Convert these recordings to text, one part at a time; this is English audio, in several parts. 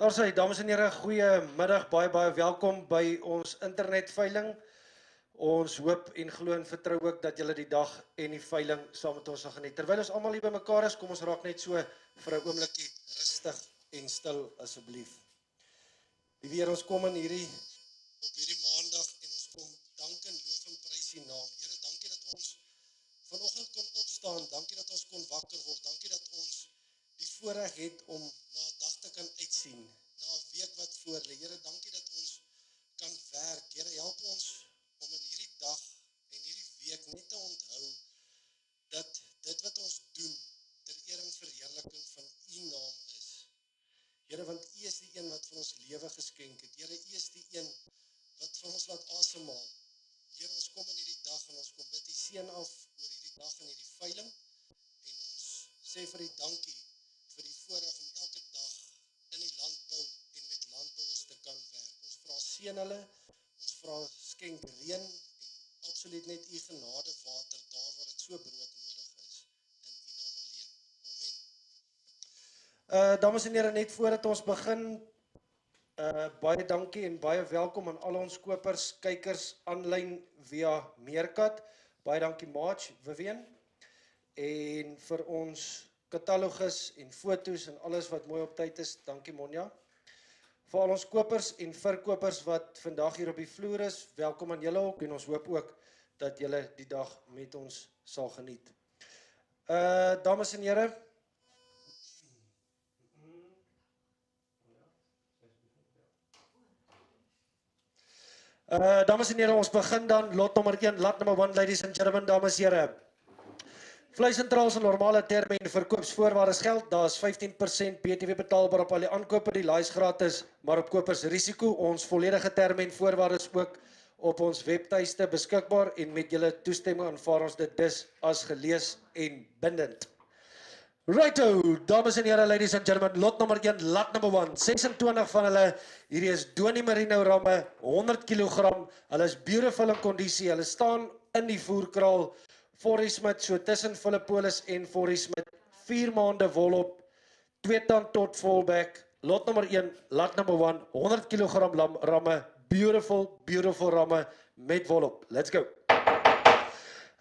Daar sê, dames en here, goeiemiddag, baie welkom by ons internetveiling. Ons hoop en glo en vertrou ook dat julle die dag en die veiling saam met ons sal geniet. Terwyl ons almal hier bymekaar is, kom ons raak net so vir 'n oombliekie rustig en stil asseblief. Die Here, ons kom in hierdie maandag en ons kom dank en loof en prys U naam. Here, dankie dat ons vanoggend kon opstaan, dankie dat ons kon wakker word, dankie dat ons die voorreg het om na 'n dag te kan uitsien, na 'n week wat voor lê. Here, dankie dat ons kan werk. Here, help ons om in hierdie dag en hierdie week net te onthou dat dit wat ons doen ter eer en verheerliking van U naam is. Here, want U is die een wat vir ons lewe geskenk het. Here, U is die een wat vir ons laat asemhaal. Here, ons kom in hierdie dag en ons kom bid die seën af oor hierdie dag en hierdie veiling en ons sê vir U dankie vir die voorreg om elke dag in die landbou en met landbouers te kan werk. Ons vra seën hulle, ons vra skenk reën en absoluut net U genade water daar waar dit so brood nodig is, in U naam alleen. Amen. Dames en here, net voordat ons begin, baie dankie en baie welkom aan al ons kopers, kykers aanlyn via Meerkat. Baie dankie March, Vivian, en vir ons katalogus en foto's en alles wat mooi op tyd is, dankie Monja. Vir al ons kopers en verkopers wat vandag hier op die vloer is, welkom aan julle ook en ons hoop ook dat julle die dag met ons sal geniet. Dames en here, ons begin dan lot nommer 1, lat number 1, ladies and gentlemen, dames en here. Vleisentraal se normale terme en verkoopsvoorwaardes geld. Daar is 15% BTW betaalbaar op al die aankope, die laai is gratis, maar op kopers risiko. Ons volledige terme en voorwaardes ook op ons webtuiste beskikbaar en met julle toestemming aanvaar ons dit dus as gelees en bindend. Righto, dames en here, ladies and gentlemen, lot nummer 1, lat number 1, 26 van hulle, hierdie is Donnie Merino ramme, 100 kg, hulle is beautiful in kondisie, hulle staan in die voerkraal, Forrie Smith, so tussen Philippolis en Forrie Smith, 4 maande volop, 2 tand tot volback, lot nummer 1, lat number 1, 100 kg ramme, beautiful ramme met volop. Let's go.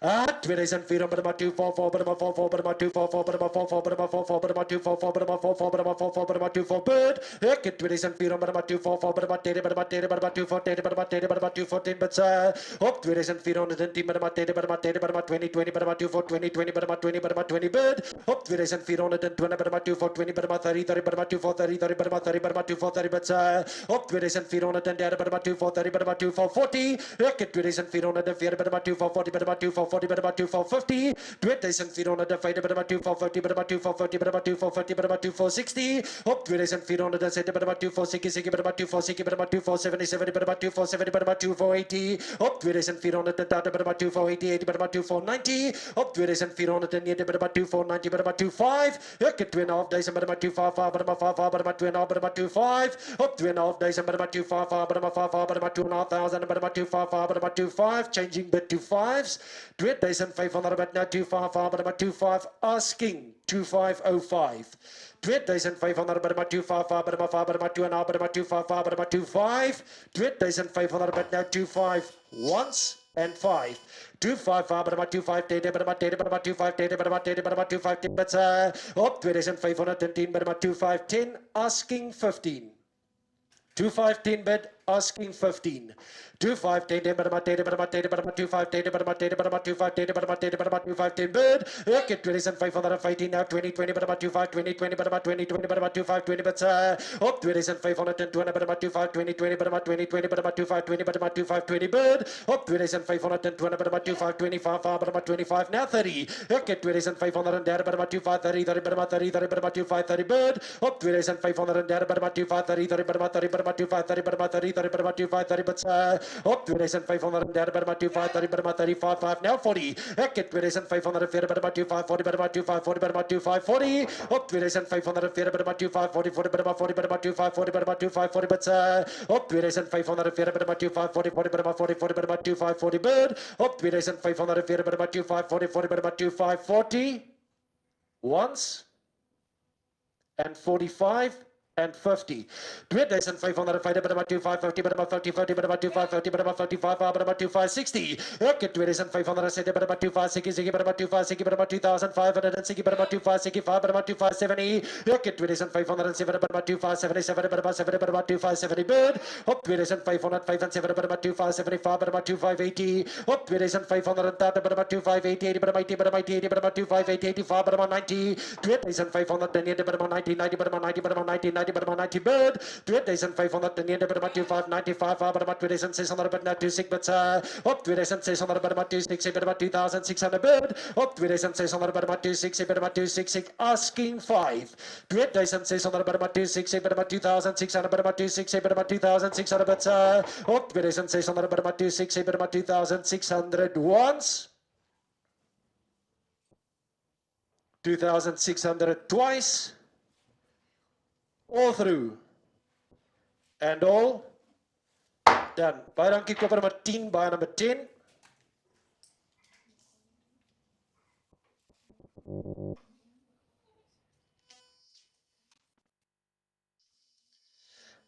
2400 maar 244 maar 44 maar 244 maar 44 maar 244 maar 244 maar 244 bird. Ek het 2400 maar 244 maar 10 maar 10 maar 240 maar 10 maar 214 but op 2410 maar 10 maar 10 maar 20 maar 220 maar 20 maar 20 bird. Op 2420 maar 220 maar 30 maar 240 maar 30 maar 240 but op 2430 maar 240 maar 240. Ek het 2440 maar 240 maar 240 40 by 250, 2405 by 250 by 250 by 250 by 260, op 2407 by 246 by 246 by 277 by 247 by 280, op 2430 by 248 by 290, op 2409 by 290 by 25, ek het 2500 by 255 by 55 by 2.5 by 25, op 2500 by 255 by 55 by 2.500 by 255 by 25, changing bit to fives. 2500 but now 255 but 25 asking 2505. 2500 but 255 but 5 but 2 and but 255 but 25. 2500 but now 25 once and 5. 255 but 25 10 but 10 but 25 10 but 10 but 25 10 but up 2510 but 25 10 asking 15. 2510 bid asking 15. 2510 but 10 but 10 but 2510 but 10 but 2510 but 10 but 2510 bid. Okay, 2515 now 2020 but 2520 20 but 2020 but 2520 but up 2520 but 2520 but 2020 but 2520 but 2520 bid. Up 2520 but 2525 but 25 now 30. Okay, 2500 but 2530 30 but 30 30 but 2530 bid. Up 2500 but 2530 30 but 30 but 2530 but 30 30 but 2530 but up 2500 but 2530 but 35 now 40. Okay, 2500 but 2540 but 2540 but 2540. Up 2500 but 2540 40 but 40 but 2540 but 2540 but up 2500 but 2540 40 but 40 40 but 2540 bid. Up 2500 but 2540 40 but 2540 once and 45 and 50. 2550 by 2550 by 5050 by 2550 by 55 by 2560. Okay, 2560 by 2560 by 2560 by 2560 by 2565 by 2570. Okay, 2507 by 2577 by 2570 bid. Up 2505 by 2575 by 2580. Up 2530 by 2580 by 2580 by 2585 by 90. 2590 by 90 90 by 90 by 90 90 by 90 bird. 2590 by 2595 by 2600 by 26 but up 2600 by 26 by 2600 bird. Up 2600 by 26 by 26 asking 5. 2600 by 26 by 2600 by 26 by 2600 but up 2600 by 26 by 2600 once. 2600 twice, all through, and all done. Baie dankie koper nummer 10, baie nummer 10.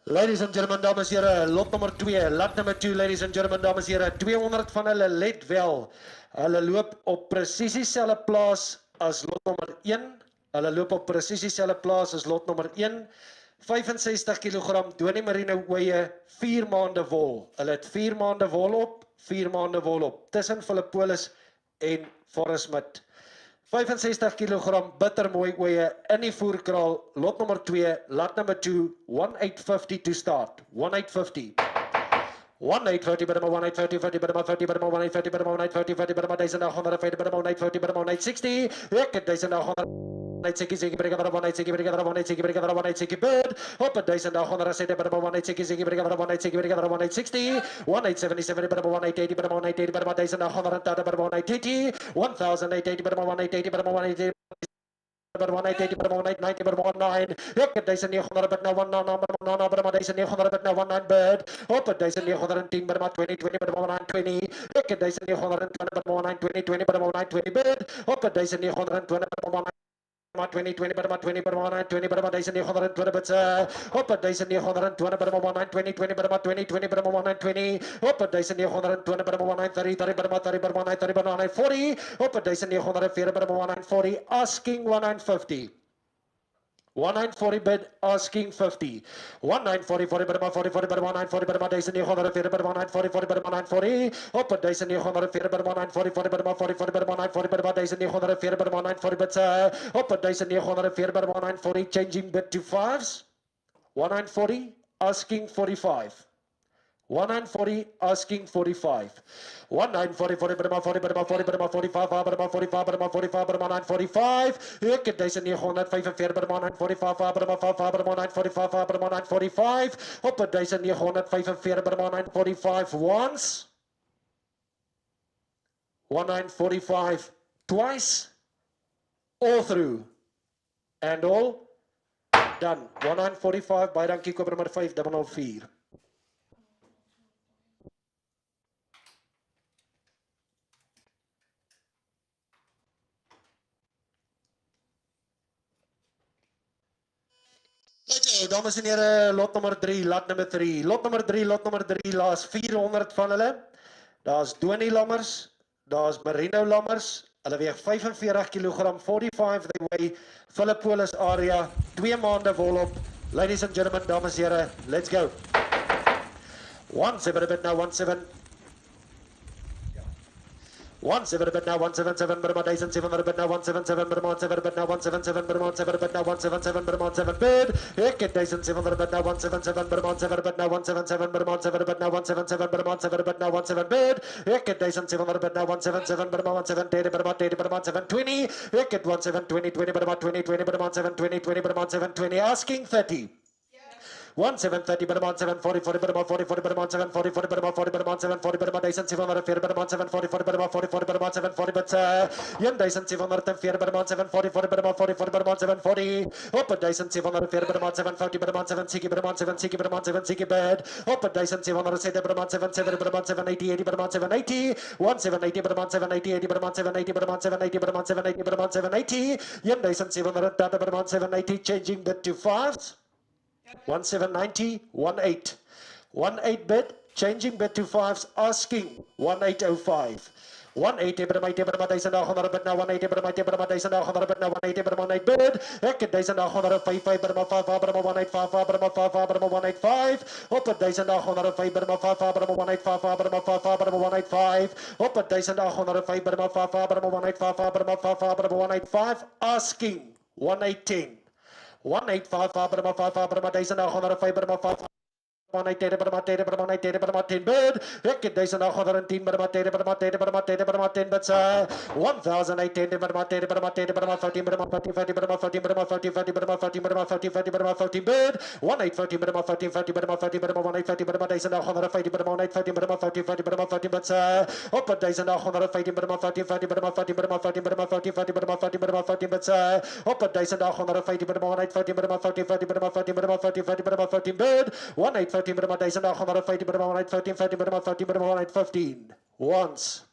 Ladies and gentlemen, dames en heren, lot nummer 2, lot nummer 2, ladies and gentlemen, dames en heren, 200 van hulle, let wel, hulle loop op presies dieselfde plaas as lot nummer 1, hulle loop op presies dieselfde plaas as lot nummer 1, 65 kg Donie Merino ooie, 4 maande wol, hulle het 4 maande wol op, 4 maande wol op, tussen Philippolis en Forest Smith. 65 kg bittermooi ooie in die voerkraal, lot nummer 2, lot number 2, 1850 to start, 1850. 1850, but 1850, 50, but 50, but 1850, but 1850, 50, but 1850, but 1850, but 1860, 1,860 break over 180 break over 180 break over 180 bird up at days and 170 but 180 break over 180 break over 160 1877 but 180 but 180 but days and 130 but 180 1880 but 180 but 180 but 180 but 190 but 19 look at days and 900 but now 19 but days and 900 but now 19 bird up at days and 910 but 20 20 but 120 look at days and 920 but 120 20 but 120 bird up at days and 920 but 20 20 but 20 but 120 but days and 920 but up at days and 920 but 120 20 but 20 20 but 120 up at days and 920 but 130 30 but 30 but 130 but 140 up at days and 940 but 140 asking 150 1940 bid asking 50 1940 40 but 40 40 but 1940 but days and 940 but 1940 40 but 1940 up at days and 940 but 1940 40 but 40 40 but 1940 but days and 940 but 1940 but up at days and 940 but 1940 changing bid to fives 1940 asking 45 1940 asking 45 1940 40 but 40 but 40 but 45 but 45 but 45 but 945 ek het days en 945 but 945 but 45 but 945 but 945 op het days en 945 but 945 once 1945 twice all through and all done 1945 baie dankie koper nummer 5004 dames en heren, lot nummer 3, lot nummer 3. Lot nummer 3, lot nummer 3, laas 400 van hulle. Daar is Donie lammers, daar is Merino lammers. Hulle weeg 45 kg, 45 they weigh, Philippolis area, 2 maande wol op. Ladies and gentlemen, dames en heren, let's go. 17 a bit now, 17. 17 but now 177 but about 7 but now 177 but about 7 but now 177 but about 7 but now 177 but about 7 bid ek het 7 but now 177 but about 7 but now 177 but about 7 but now 177 but about 7 but now 17 bid ek het 7 but now 177 but about 7 but about 80 but about 720 ek het 1720 20 but about 20 20 but about 720 20 but about 720 asking 30 1730 but about 740 40 but about 40 40 but about 740 40 but about 40 but about 740 but about 740 but about 740 40 but about 40 40 but about 740 but 1740 but about 740 40 but about 40 40 but about 740 up at 1740 but about 750 but about 760 but about 760 but about 760 bed up at 1770 but about 770 but about 780 80 but about 780 1780 but about 780 80 but about 780 but about 780 but about 780 but about 780 1730 but about 780 changing bit to fives 1790, 18. 18 bid, changing bid to fives, asking 1805. 180 per my table, my days and a hundred, but now 180 per my table, my days and a hundred, but now 180 per my night bid. Ek days and a hundred, 55 per my 5, per my 185, per my 5, per my 185. Up at days and a hundred, 5 per my 5, per my 185, per my 5, per my 185. Up at days and a hundred, 5 per my 5, per my 185, per my 5, per my 185. Asking 1810. 185, per my 5, per my days and a hundred, 5 per my 5. 180 per my 10 per my 10 per my 10 bid. Ek days and a hundred and 10 per my 10 per my 10 per my 10 per my 10 but 1810 per my 10 per my 10 per my 15 per my 40 50 per my 15 per my 40 50 per my 40 per my 40 50 per my 15 bid. 1850 per my 15 50 per my 50 per my 1850 per my days and a hundred 50 per my 150 per my 40 50 per my 15 but up at days and a hundred 50 per my 40 50 per my 40 per my 15 per my 40 50 per my 15 per my 15 but up at days and a hundred 50 per my 150 per my 40 50 per my 15 per my 40 50 per my 15 bid. 1850 per my days and a hundred 50 per my 115 50 per my 15 per my 115 once.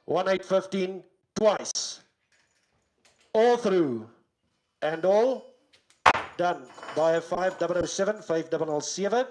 1815 twice. All through and all done by a 5007 5007.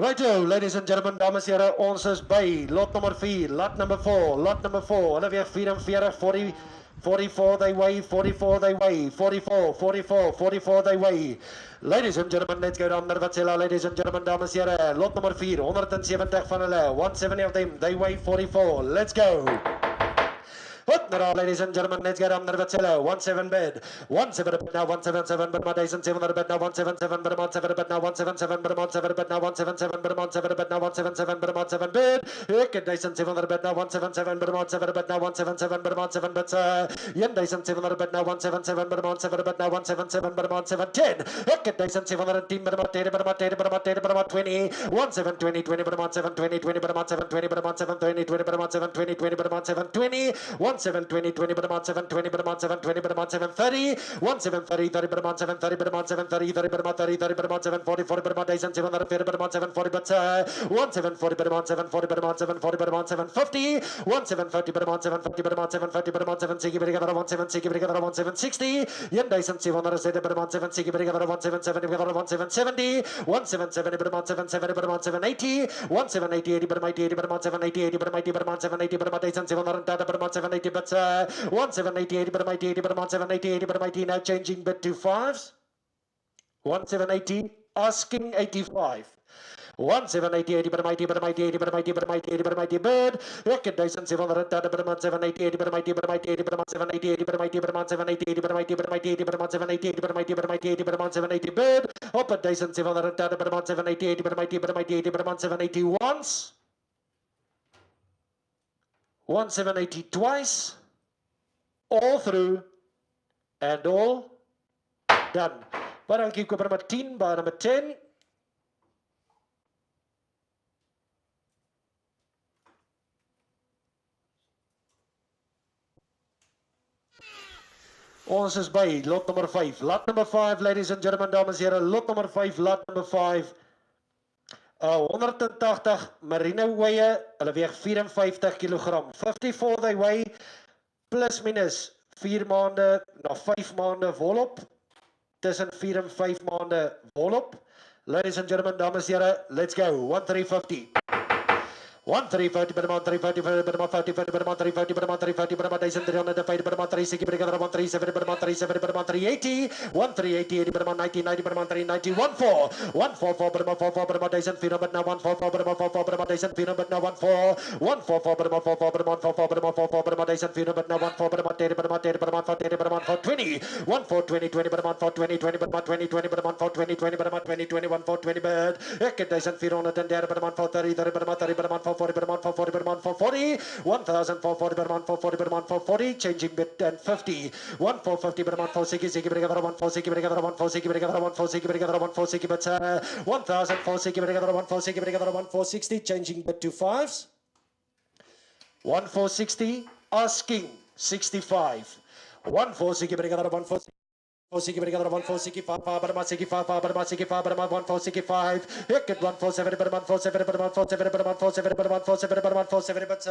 Righto, ladies and gentlemen, dames en heren, ons is by lot nummer 4, lot number 4, hulle weeg 44, 40, 44 they weigh, 44 they weigh, 44, 44, 44 they weigh. Ladies and gentlemen, let's go down naar wat sê, ladies and gentlemen, dames en heren, lot nummer 4, 170 van hulle, 170 of them, they weigh 44, let's go. Ladies and gentlemen, let's get on the Vacilla. 17 bed. 17 bed now, 177 bed, my days and 700 bed now, 177 bed, 177 bed now, 177 bed, 177 bed now, 177 bed, 177 bed now, 177 bed, 177 bed. Ek days and 700 bed now, 177 bed, 177 bed now, 177 bed, 177 bed. Yen days and 700 bed now, 177 bed, 177 bed now, 177 bed, 177. Ek days and 710 bed, 180 bed, 180 bed, 180 bed, 20. 1720, 20 bed, 1720, 20 bed, 1720 bed, 1720, 20 bed, 1720, 20 bed, 1720. 1720, 20 bit amount 720 bit amount 720 bit amount 730, 1730, 30 bit amount 730 bit amount 730, 30 bit amount 30, 30 bit amount 740, 40 bit amount days and 750 bit amount 740 bit 1740 bit amount 740 bit amount 740 bit amount 750, 1750 bit amount 750 bit amount 750 bit amount 760 bit together 170 bit together 1760, yen days and 770 bit amount 760 bit together 177 bit together 1770, 1770 bit amount 770 bit amount 780, 1780 80 bit amount 80 bit amount 780 80 bit amount 80 bit amount 780 bit amount days and 730 bit amount 780 bit 1780 80 bit amount 80 bit amount 780 80 bit amount now changing bit to fives. 1780 asking 85. 1780 80 bit amount 80 bit amount 80 bit amount 80 bit amount 80 bit amount bid. Ek days and 730 bit amount 780 80 bit amount 80 bit amount 80 bit amount 780 80 bit amount 780 80 bit amount 80 bit amount 80 bit amount 780 80 bit amount 80 bit amount 80 bit amount 780 bid. Up at days and 730 bit amount 780 80 bit amount 80 bit amount 80 bit amount 780 once. 1780 twice. All through and all done. But I'll keep going number 10 by number 10. Ons is by lot number 5. Lot number 5, ladies and gentlemen, dames en heren. Lot number 5, lot number 5. 180 merino weie, hulle weeg 54 kilogram. 54 they weigh, plus minus 4 maande na 5 maande volop. Tussen 4 en 5 maande volop. Ladies and gentlemen, dames en heren, let's go. 1350. 1340 per month, 340 per month, 3040 per month, 340 per month, 340 per month, 350 per month, 360 per month, 37 per month, 37 per month, 380, 1380 per month, 1990 per month, 390, 144 per month, 44 per month, 400 but now 144 per month, 44 per month, 400 but now 144 per month, 44 per month, 44 per month, 44 per month, 400 but now 14 per month, 80 per month, 80 per month, 40 per month, 420, 1420, 20 per month, 420, 20 per month, 20, 20 per month, 420, 20 per month, 20, 20, 1420 bed, 410 per month, 430, 30 per month, 30 per month, 440 per month, 440 per month, 440, 1440 per month, 440 per month, 440, changing bit and 50, 1450 per month, 460, break another 140, break another 140, break another 140, break another 140, but 1440, break another 140, break another 1460, changing bit to fives, 1460, asking 65, 1460, break another 140. 140 5 per month, 65 per month, 65 per month, 145. Hit 147 per month, 47 per month, 47 per month, 47 per month, 47 per month, 47 but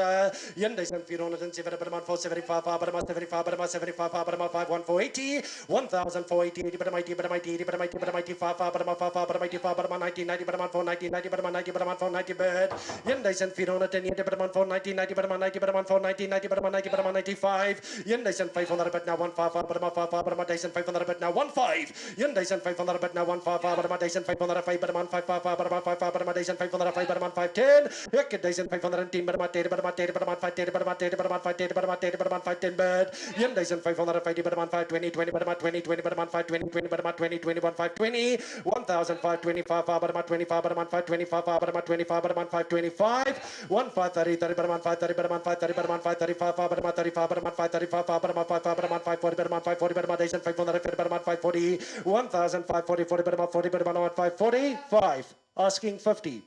Yende 407 per month, 475 per month, 75 per month, 75 per month, 1480, 1480, 80 per month, 80 per month, 80 per month, 80 per month, 5 per month, 5 per month, 5 per month, 1990 per month, 490 per month, 90 per month, 490 bed. Yende 410 per month, 490 per month, 90 per month, 490 per month, 90 per month, 95. Yende 500 but now 15 per month, 5 per month, 500 but now 15. Yende 500 but now 15 per month, 505 per month, 5 per month, 5 per month, 505 per month, 510. Yende 510 per month, 10 per month, 10 per month, 510 per month, 10 per month, 510 per month, 10 per month, 510 bed. Yende 550 per month, 520, 20 per month, 20, 20 per month, 520, 20 per month, 20, 21, 520, 1525 per month, 25 per month, 525 per month, 25 per month, 525, 1530, 30 per month, 530 per month, 530 per month, 535 per month, 35 per month, 535 per month, 5 per month, 540 per month, 540 per month, 550 per month, 540, 1540, 40 per month, 40 per month, 545, asking 50.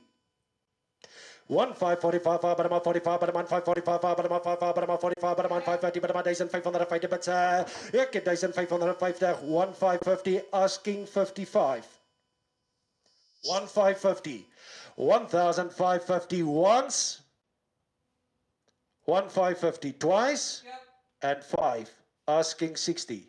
1545 per month, 45 per month, 545 per month, 5 per month, 45 per month, 550 per month, 1550 but 1550, 1550, asking 55. 1550, 1550 once, 1550 twice, and 5, asking 60.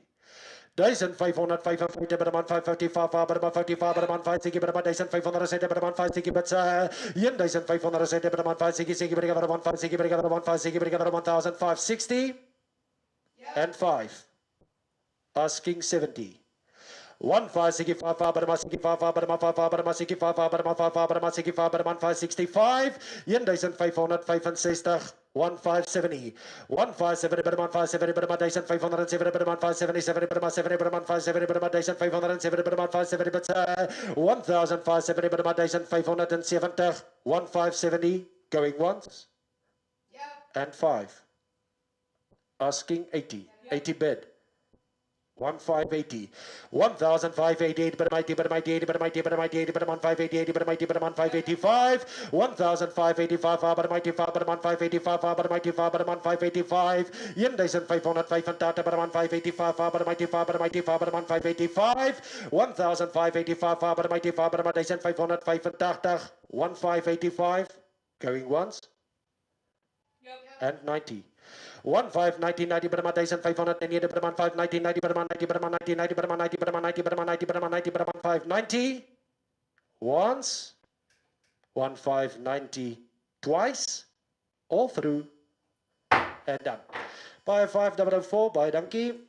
1550 per month, 555 per month, 55 per month, 560 per month, 1570 per month, 560 but 1570 per month, 560 per month, 560 per month, 560 per month, 1560 and 5, asking 70. 1565 per month, 65 per month, 5 per month, 65 per month, 5 per month, 65 per month, 565, 1565, 1570, 157 per month, 570 per month, 1507 per month, 577 per month, 70 per month, 570 per month, 1507 per month, 570 but 1570 per month, 1570, 1570 going once and 5, asking 80, 80 bid. 1580, 1588 per mighty per mighty 80 per mighty per mighty 80 per month 580 per mighty per month 585, 1585 per mighty 5 per month 585 per mighty 5 per month 585, Yendison 505 and Tata per month 585 per mighty 5 per mighty 5 per month 585, 1585 per mighty 5 per month 505 and Tata 1585 going once and 90. 1590 per month, 1590 per month, 590 per month, 90 per month, 90 per month, 90 per month, 90 per month, 90 per month, 90 per month, 590 once, 1590 twice, all through and done. By 5004, by dankie.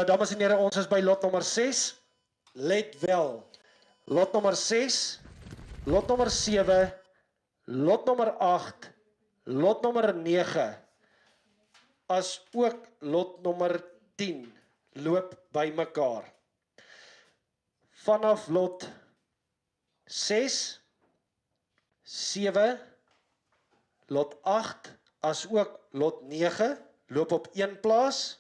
Dames en heren, ons is by lot nummer 6. Let wel. Lot nummer 6, lot nummer 7, lot nummer 8, lot nummer 9, as ook lot nummer 10 loop by mekaar. Vanaf lot 6, 7, lot 8, as ook lot 9 loop op een plaas.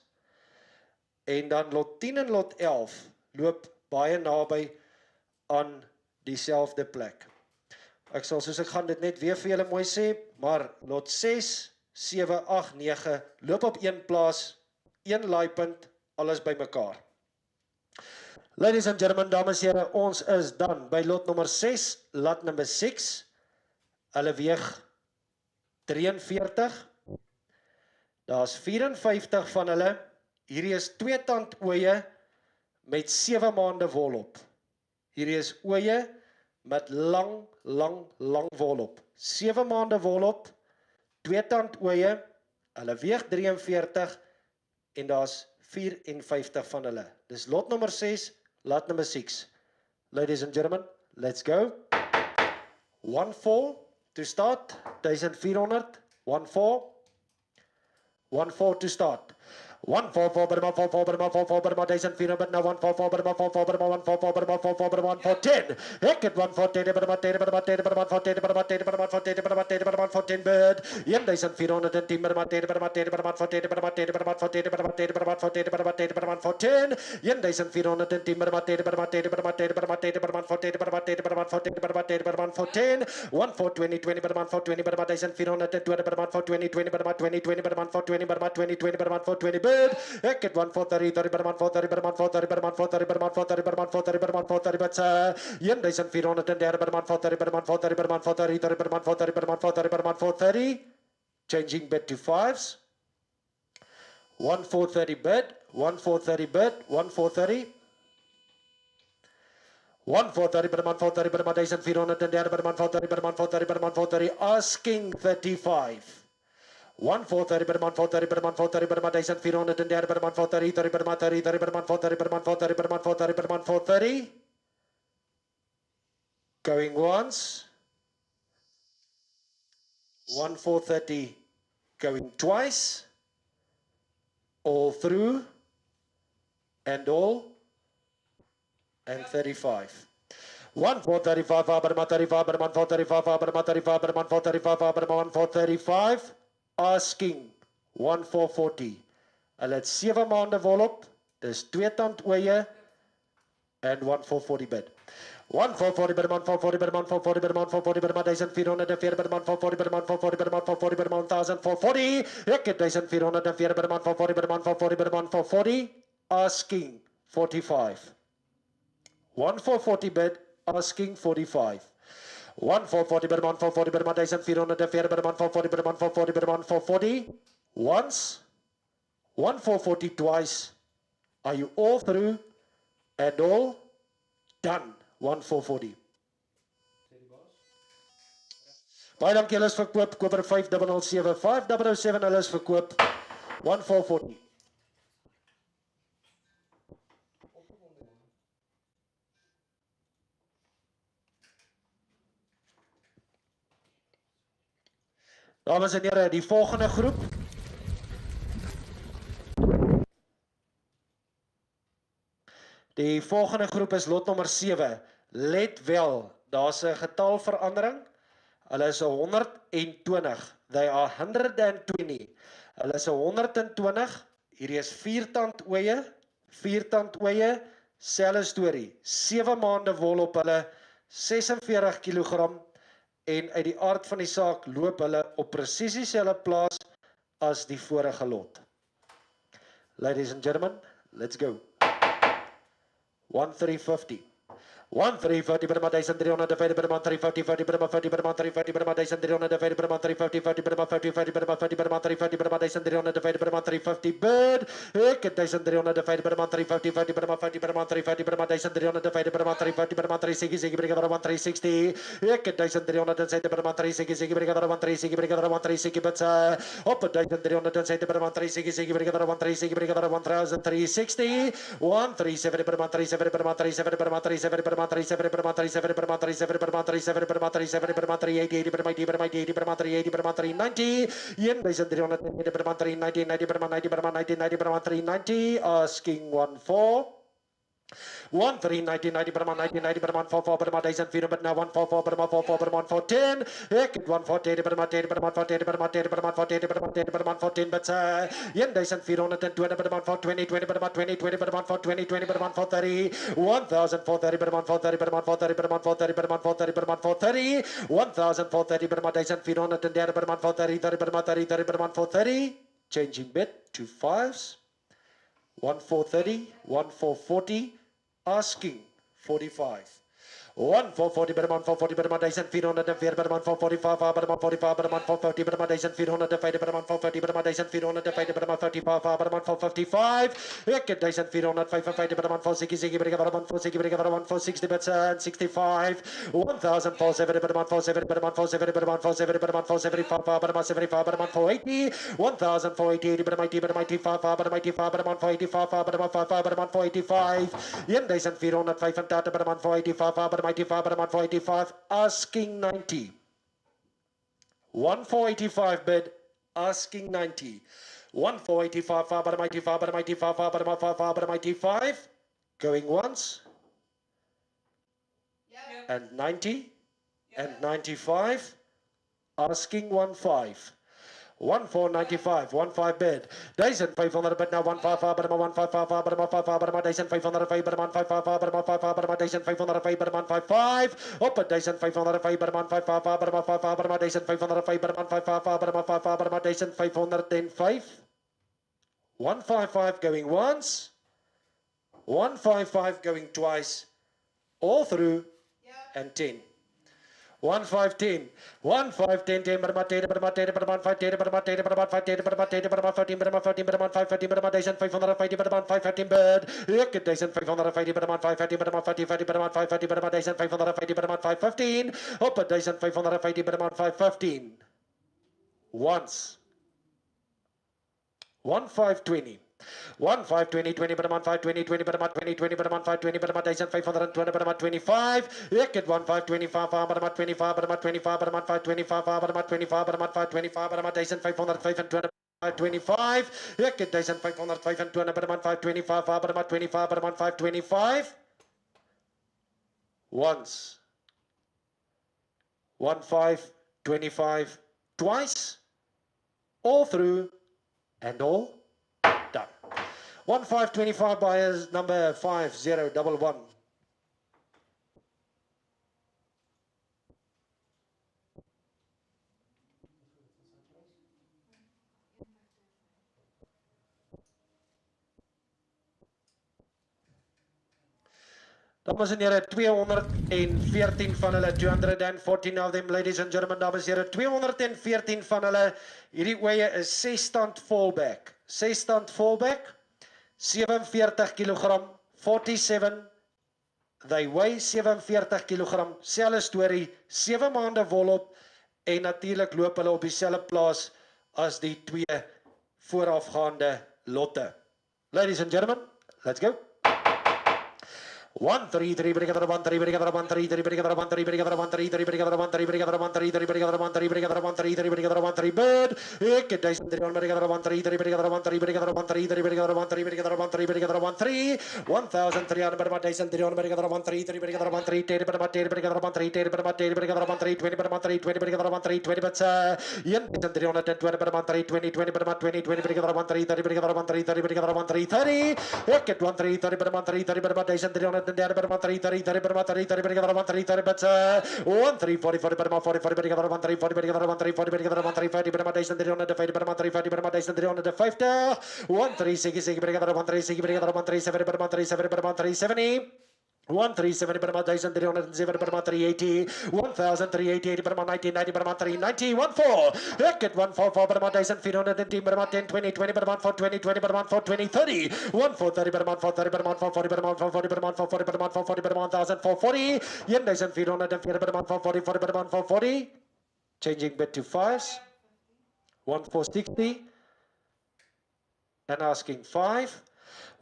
En dan lot 10 en lot 11 loop baie naby aan dieselfde plek. Ek sal soos ek gaan dit net weer vir julle mooi sê, maar lot 6, 7, 8, 9 loop op een plaas, een laaipunt, alles by mekaar. Ladies and gentlemen, dames en heren, ons is dan by lot nummer 6, lot number 6. Hulle weeg 43. Daar's 54 van hulle. Hierdie is 2 tandooie met 7 maande wol op. Hierdie is ooe met lang wol op. 7 maande wol op, 2 tand ooe, hulle weeg 43 en daar's 54 van hulle. Dis lot nommer 6, lot number 6. Ladies and gentlemen, let's go. 1-4 to start, 1400, 1-4, 1-4 to start. 1-4-4, but about 4-4, but about 4-4, but about 1400, but now 1-4-4, but about 4-4, but about 1-4-4, but about 4-4, but about 1-4-10. Heck it, 1-4-10, but about 10, but about 10, but about 4-10, but about 10, but about 4-10, but about 10, but about 4-10, bird. 1410, but about 10, but about 10, but about 4-10, but about 10, but about 4-10, but about 10, but about 4-10, but about 10, but about 4-10. 1410, but about 10, but about 10, but about 10, but about 10, but about 4-10, but about 10, but about 4-10, but about 10, but about 4-10. 1-4-20, but about 4-20, but about 1420, but about 4-20, but about 20, but about 4-20, but about 20, but about 4-20, bird. Heck it, 1-4-30, 30, but about 4-30, but about 4-30, but about 4-30, but about 4-30, but about 4-30, but about 4-30, but 1410, but about 4-30, but about 4-30, but about 4-30, 30, but about 4-30, but about 4-30, but about 4-30. Changing bid to 5s. 1-4-30 bid, 1-4-30 bid, 1-4-30. 1-4-30, but about 4-30, but about 1410, but about 4-30, but about 4-30, but about 4-30, asking 35. 1-4-30, but about 4-30, but about 4-30, but about 1410, but about 4-30, 30, but about 30, 30, but about 4-30, but about 4-30, but about 4-30, but about 4-30. Going once. 1-4-30, going twice. All through. And all. And 35. 1-4-35, but about 35, but about 4-35, but about 35, but about 4-35, but about 1-4-35. Asking 1-4-40. Hulle het 7 maande wol op. Dis 2 tand ooe en 1-4-40 bid. 1-4-40 bid, 1-4-40 bid, 1-4-40 bid, 1-4-40 bid, 1404 bid, 1-4-40 bid, 1-4-40 bid, 1-4-40 bid, 1440. Ek het 1404 bid, 1-4-40 bid, 1-4-40 bid, 1-4-40. Asking 45. 1-4-40 bid, asking 45. 1-4-40 bid, 1-4-40 bid, 1404 bid, 1-4-40 bid, 1-4-40 bid, 1-4-40. Once. 1-4-40 twice. Are you all through and all done? 1-4-40. Baie dankie, hulle is verkoop. Koper 5007. 5007, hulle is verkoop. 1-4-40. Dames en heren, die volgende groep. Die volgende groep is lot nummer 7. Let wel, daar is 'n getalverandering. Hulle is 120. They are 120. Hulle is 120. Hierdie is 4 tand ooe. 4 tand ooe, selfe storie. 7 maande wol op hulle, 46 kg. En uit die aard van die saak loop hulle op presies dieselfde plaas as die vorige lot. Ladies and gentlemen, let's go. 1350. 1350, but about 1300, divided by about 350, 50, but about 50, but about 350, but about 1300, divided by about 350, 50, but about 50, 50, but about 50, but about 350, but about 1300, divided by about 350, bid. Ek het 1300, divided by about 350, 50, but about 50, but about 350, but about 1300, divided by about 350, but about 360, bring about 360. Ek het 1300, and said but about 360, bring about 360, bring about 360, but op 1300, and said but about 360, bring about 360, bring about 1360. 137, but about 37, but about 37, but about 37, but about 37, but about 37, but about 37, but about 37, but about 37, but about 380, but about 80, but about 80, but about 380, but about 390. 1300, but about 390, 90, but about 90, but about 90, 90, but about 390. Asking 14. 1390, 90, but about 90, 90, but about 44, but about 14, but now 144, but about 44, but about 410. Ek het 140, but about 10, but about 40, but about 10, but about 40, but about 10, but about 14, but 1420, but about 420, 20, but about 20, 20, but about 420, 20, but about 430, 1430, but about 430, but about 430, but about 430, but about 430, but about 430, 1430, but about 1430, but about 430, 30, but about 30, 30, but about 430. Changing bit to 5s. 1430, 1440. Asking 45. 1440 per month, 440 per month, 1404 per month, 445 per month, 45 per month, 430 per month, 1450 per month, 430 per month, 1450 per month, 35 per month, 455, 1455 per month, 460 per month, 460 per month, 460 per 65, 1470 per month, 47 per month, 47 per month, 47 per month, 475 per month, 75 per month, 480, 1480 per month, 85 per month, 85 per month, 485 per month, 55 per month, 485, 1485 per month, 485 per 85 per month, 485, asking 90. 1485 bid, asking 90. 1485 per 85 per 85 per 85, going once. And 90 and 95, asking 15. 1495, 15 bid. Dyson 500 bid now, 155 bid, 155 bid, 155 bid, Dyson 505 bid, 155 bid, 155 bid, Dyson 505 bid, 155. Up at Dyson 505 bid, 155 bid, 155 bid, Dyson 505 bid, 155 bid, 155 bid, Dyson 505. 155 going once, 155 going twice, all through, and 10. 1510, 1510, 10, but 10, but 10, but 510, but 10, but 510, but 10, but 15, but 15, but 515, but 550, but 515 bird, look 550, but 550, but 550, but 550, but 550, but 515, up at 550, but 515. Once. 1520. 1520, 20 per month, 520, 20 per month, 20, 20 per month, 520 per month, 520 per month, 25. Look at 1525 per month, 25 per month, 25 per month, 525 per month, 25 per month, 525 per month, 520 525. Look at 520 per month, 525 per month, 25 per month, 525. Once. 1525 twice. All through and all done. 1525 buyers number 5011. Dames en heren, 214 van hulle, 214 of them, ladies and gentlemen, dames en heren, 214 van hulle, hierdie oeie is 6 stand fallback, 6 stand fallback, 47 kilogram, 47, they weigh 47 kilogram, selfe story, 7 maande volop, en natuurlijk loop hulle op die selfe plaas as die 2 voorafgaande lotte. Ladies and gentlemen, let's go. 1 3 3 brigade 1 3 brigade 1 3 3 brigade 1 3 brigade 1 3 3 brigade 1 3 brigade 1 3 3 brigade 1 3 brigade 1 3 3 brigade 1 3 bird ek 1300 brigade 1 3 3 brigade 1 3 brigade 1 3 3 brigade 1 3 brigade 1 3 brigade 1 3 1300 per 1300 brigade 1 3 3 brigade 1 3 10 per 10 brigade 1 3 10 per 10 brigade 1 3 20 per 3 20 brigade 1 3 20 but 1320 per 3 20 20 per 20 20 brigade 1 3 30 brigade 1 3 30 brigade 1 3 30 ek 1 3 30 per 3 30 per 1300 per 3 30 per 3 30 brigade 1 3 30 but 1 3 40 40 per 40 40 brigade 1 3 40 brigade 1 3 40 brigade 1 3 40 per 1300 per 3 50 per 1350 1 3 60 brigade 1 3 60 brigade 1 3 7 per 3 7 per 370 137 per 1307 per 380 1380 per 1990 per 390 14 Heck it 144 per 1410 per 10 20 20 per 420 20 per 420 30 1430 per 430 per 440 per 440 per 440 per 440 per 1440 1404 per 440 per 440 changing bit to 5s 1460 and asking 5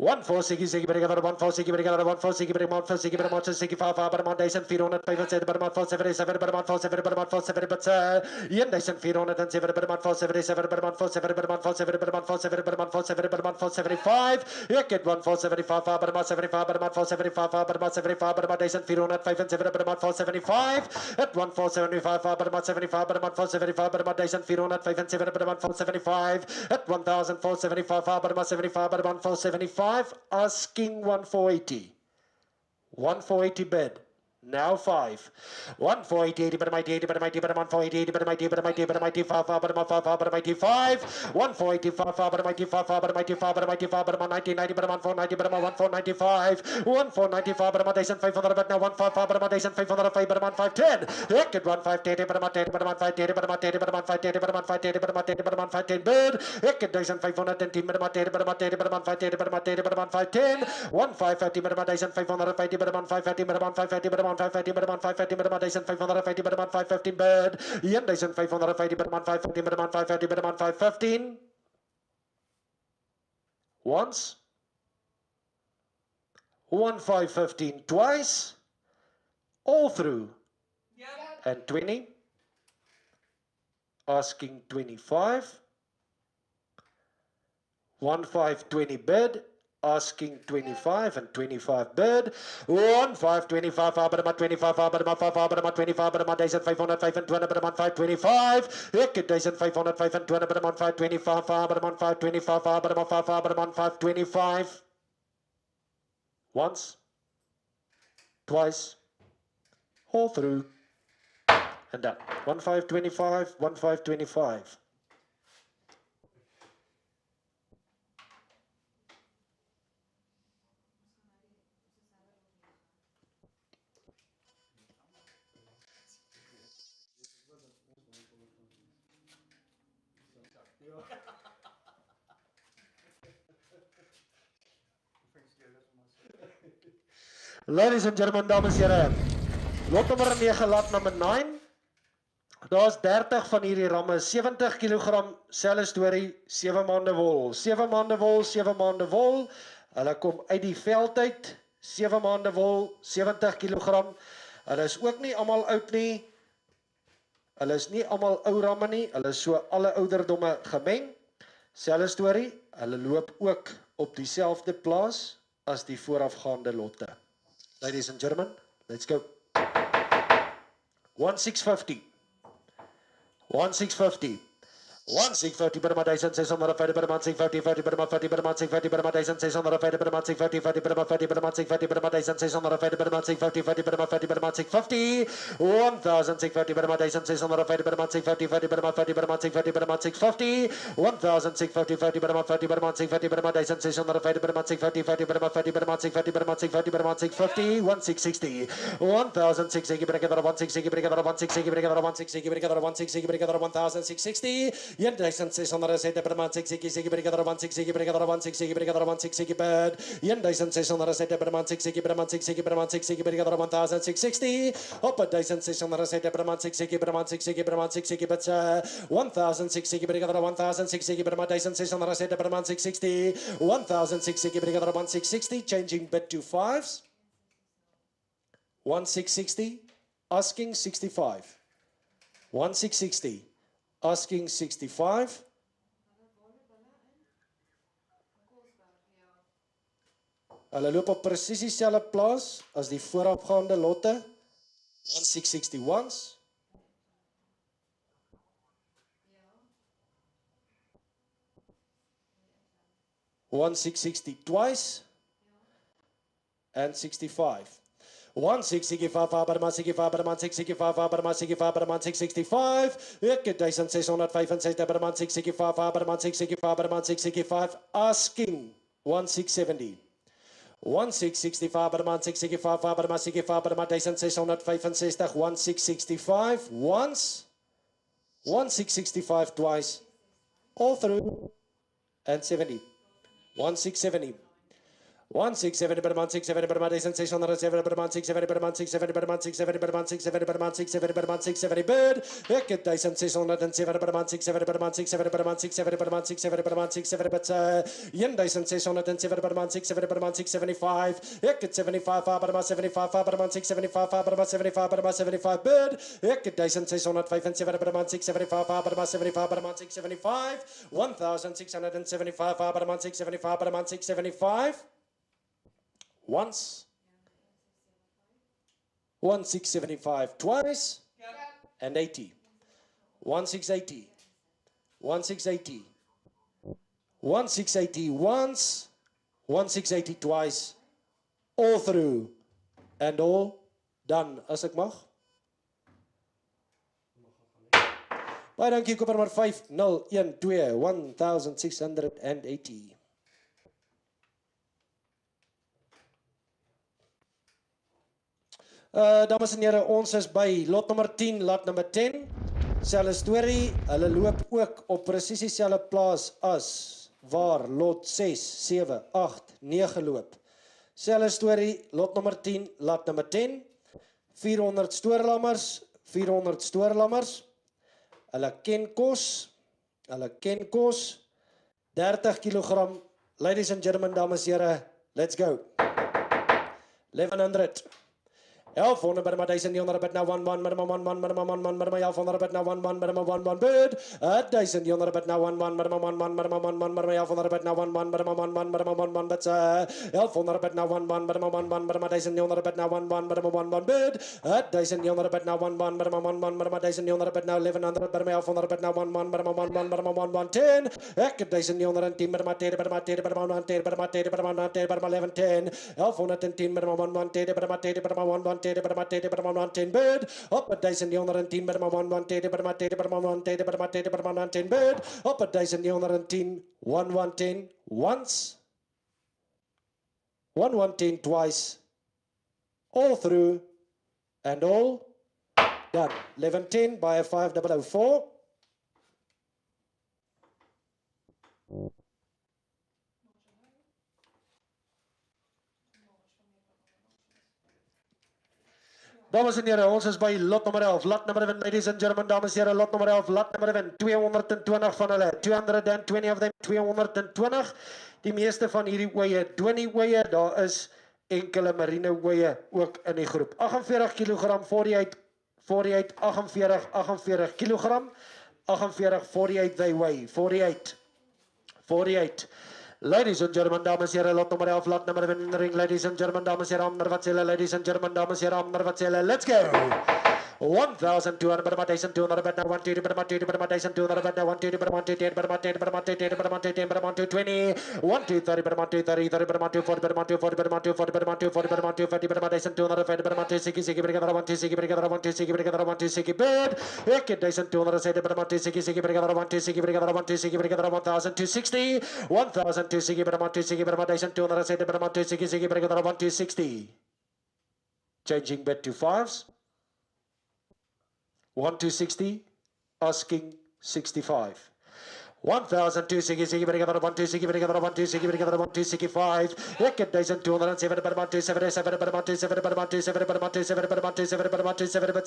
1460 brigade 1460 brigade 1460 brigade 1460 brigade 1465 per 1457 per 477 per 477 per 477 per 1407 per 477 per 477 per 477 per 477 per 477 per 475 ek het 1475 per 475 per 475 per 475 per 1475 per 475 het 1475 per 475 per 475 per 1475 per 475 het 1475 per 475 per 475 asking 1480 bid Now 5. 1 4 80 80 but my 80 but my 80 but 1 4 80 80 but my 80 but my 80 but my 85 but my 5 but my 85 1 4 85 but my 85 but my 85 but my 85 but my 90 90 but my 1 4 90 but my 1 4 95 1 4 95 but my 500 but now 1 5 5 but my 505 but my 5 10 Hector 1 5 10 but my 10 but my 5 10 but my 10 but my 5 10 but my 5 10 but my 10 but my 5 10 bird Hector 510 but my 10 but my 10 but my 5 10 but my 10 but my 5 10 1 5 50 but my 550 but my 5 50 but my 5 50 but my 550 but my 550 but my 550 but my 515 bird yen 550 but my 550 but my 550 but my 515 once 1 5 15 twice all through and 20 asking 25 1 5 20 bid asking 25 and 25 bid 1 5 25 but about 25 but about 5 but about 25 but about 505 and 20 but about 525 Hector 505 and 20 but about 525 but about 525 but about 5 but about 525 once twice all through and done 1 5 25 1 5 25 Ladies and gentlemen, dames en heren, lot nummer 9, lat nummer 9. Daar is 30 van hierdie ramme, 70 kg, selfe storie, 7 maande wol. 7 maande wol, 7 maande wol. Hulle kom uit die veld uit, 7 maande wol, 70 kg. Hulle is ook nie almal oud nie. Hulle is nie almal ou ramme nie, hulle is so alle ouderdomme gemeng. Selfe storie, hulle loop ook op dieselfde plaas as die voorafgaande lotte. Ladies and gentlemen, let's go. 1650. 1650. 1650 per my 1650 per my 650 per my 50 per my 650 per my 1650 per my 650 per my 50 per my 650 per my 1650 per my 650 per my 50 per my 650 1650 per my 1650 per my 650 per my 50 per my 650 per my 650 1650 per my 50 per my 650 per my 1650 per my 650 per my 50 per my 650 per my 650 per my 650 1660 1660 break it 1660 break it 1660 break it 1660 break it 1660 break it 1660 Yen 1607 per month 660 brigade 160 brigade 160 brigade 160 bed Yen 1607 per month 660 per month 660 per month 660 brigade 1660 up at 1607 per month 660 per month 660 per month 660 but 1060 brigade 1660 per month 1607 per month 660 1060 brigade 1660 changing bid to fives 1660 asking 65 1660 asking 65. Hulle loop op presies dieselfde plaas as die voorafgaande lotte. 1660 once. Ja. 1660 twice. And 65. 1665 per man 65 per man 65 per man 65 per man 665 1665 per man 665 per man 665 per man 665 asking 1670 1665 per man 665 per man 65 per man 1665 1665 once 1665 twice all through and 70 1670 1670 per month, 670 per month, 607 per month, 670 per month, 670 per month, 670 per month, 670 per month, 670 per month, 670 bird. Ik het 1607 per month, 670 per month, 670 per month, 670 per month, 670 per month, 670 per 1607 per month, 670 per month, 675. Ik het 75 per month, 75 per month, 675 per month, 75 per month, 75 bird. Ik het 1675 per month, 675 per month, 75 per month, 675. 1675 per month, 675 per month, 675. Once, 1675 twice, and 80. 1680, 1680, 1680 once, 1680 twice, all through, and all Dan, as ek mag. Baie dankie, koper maar 5012 1680. Dames en here, ons is by lot nommer 10, lot nummer 10. Selfe storie, hulle loop ook op presies dieselfde plaas as waar lot 6, 7, 8, 9 loop. Selfe storie, lot nommer 10, lot nummer 10. 400 stoorlammers, 400 stoorlammers. Hulle ken kos, 30 kilogram. Ladies and gentlemen, dames en here, let's go. 1100. 1100 by my 1900 bid now 1 1 minimum 1 1 minimum 1 1 minimum 1100 bid now 1 1 minimum 1 1 bid 1900 bid now 1 1 minimum 1 1 minimum 1 1 minimum 1100 bid now 1 1 minimum 1 1 minimum 1 1 bid 1100 bid now 1 1 minimum 1 1 minimum 1900 bid now 1 1 minimum 1 1 bid 1900 bid now 1 1 minimum 1 1 minimum 1900 bid now 1100 bid 1100 bid now 1 1 minimum 1 1 minimum 1 1 10 ek 1910 bid my 10 bid my 10 bid my 1 10 bid my 10 bid my 1 10 bid my 11 10 1110 bid my 1 1 10 bid my 10 bid my 1 1 10 bid my 10 bid my 1 10 bid op 1910 bid my 1 1 10 bid my 10 bid my 1 10 bid my 10 bid my 1 10 bid op 1910 1 1 10 once 1 1 10 twice all through and all done 1110 by a 5004. Dames en here, ons is by lot nummer 11. Lot nummer 11, ladies and gentlemen, dames en here, lot nummer 11, lot nummer 11, 220 van hulle, 220 of them, 220. Die meeste van hierdie oeye, Donie oeye, daar is enkele marine oeye ook in die groep. 48 kilogram, 48, 48 kilogram, 48, 48 they weigh, 48. Ladies and gentlemen, dames en here, lot nummer 11, lot nummer 11 in the ring. Ladies and gentlemen, dames en here, ander wat sê hulle, ladies and gentlemen, dames en here, ander wat sê hulle, let's go! 1,200 by my 1,200 by now 1,200 by my 200 by my 1,200 by now 1,200 by my 10 by my 10 by my 10 by my 10 by my 20 1,230 by my 230 30 by my 240 by my 240 by my 240 by my 240 by my 240 by my 1,200 by my 260 by my 1,260 by my 1,260 by my 1,260 bid ek 1,200 by my 260 by my 1,260 by my 1,260 by my 1,260 1,260 by my 260 by my 1,200 by my 260 by my 1,260 changing bid to fives 1,260, asking 65. 1,260, bring another 1,260, bring another 1,260, bring another 1,265. Ek 1,207, per month 277, per month 27, per month 27, per month 27, per month 27, per month 27, but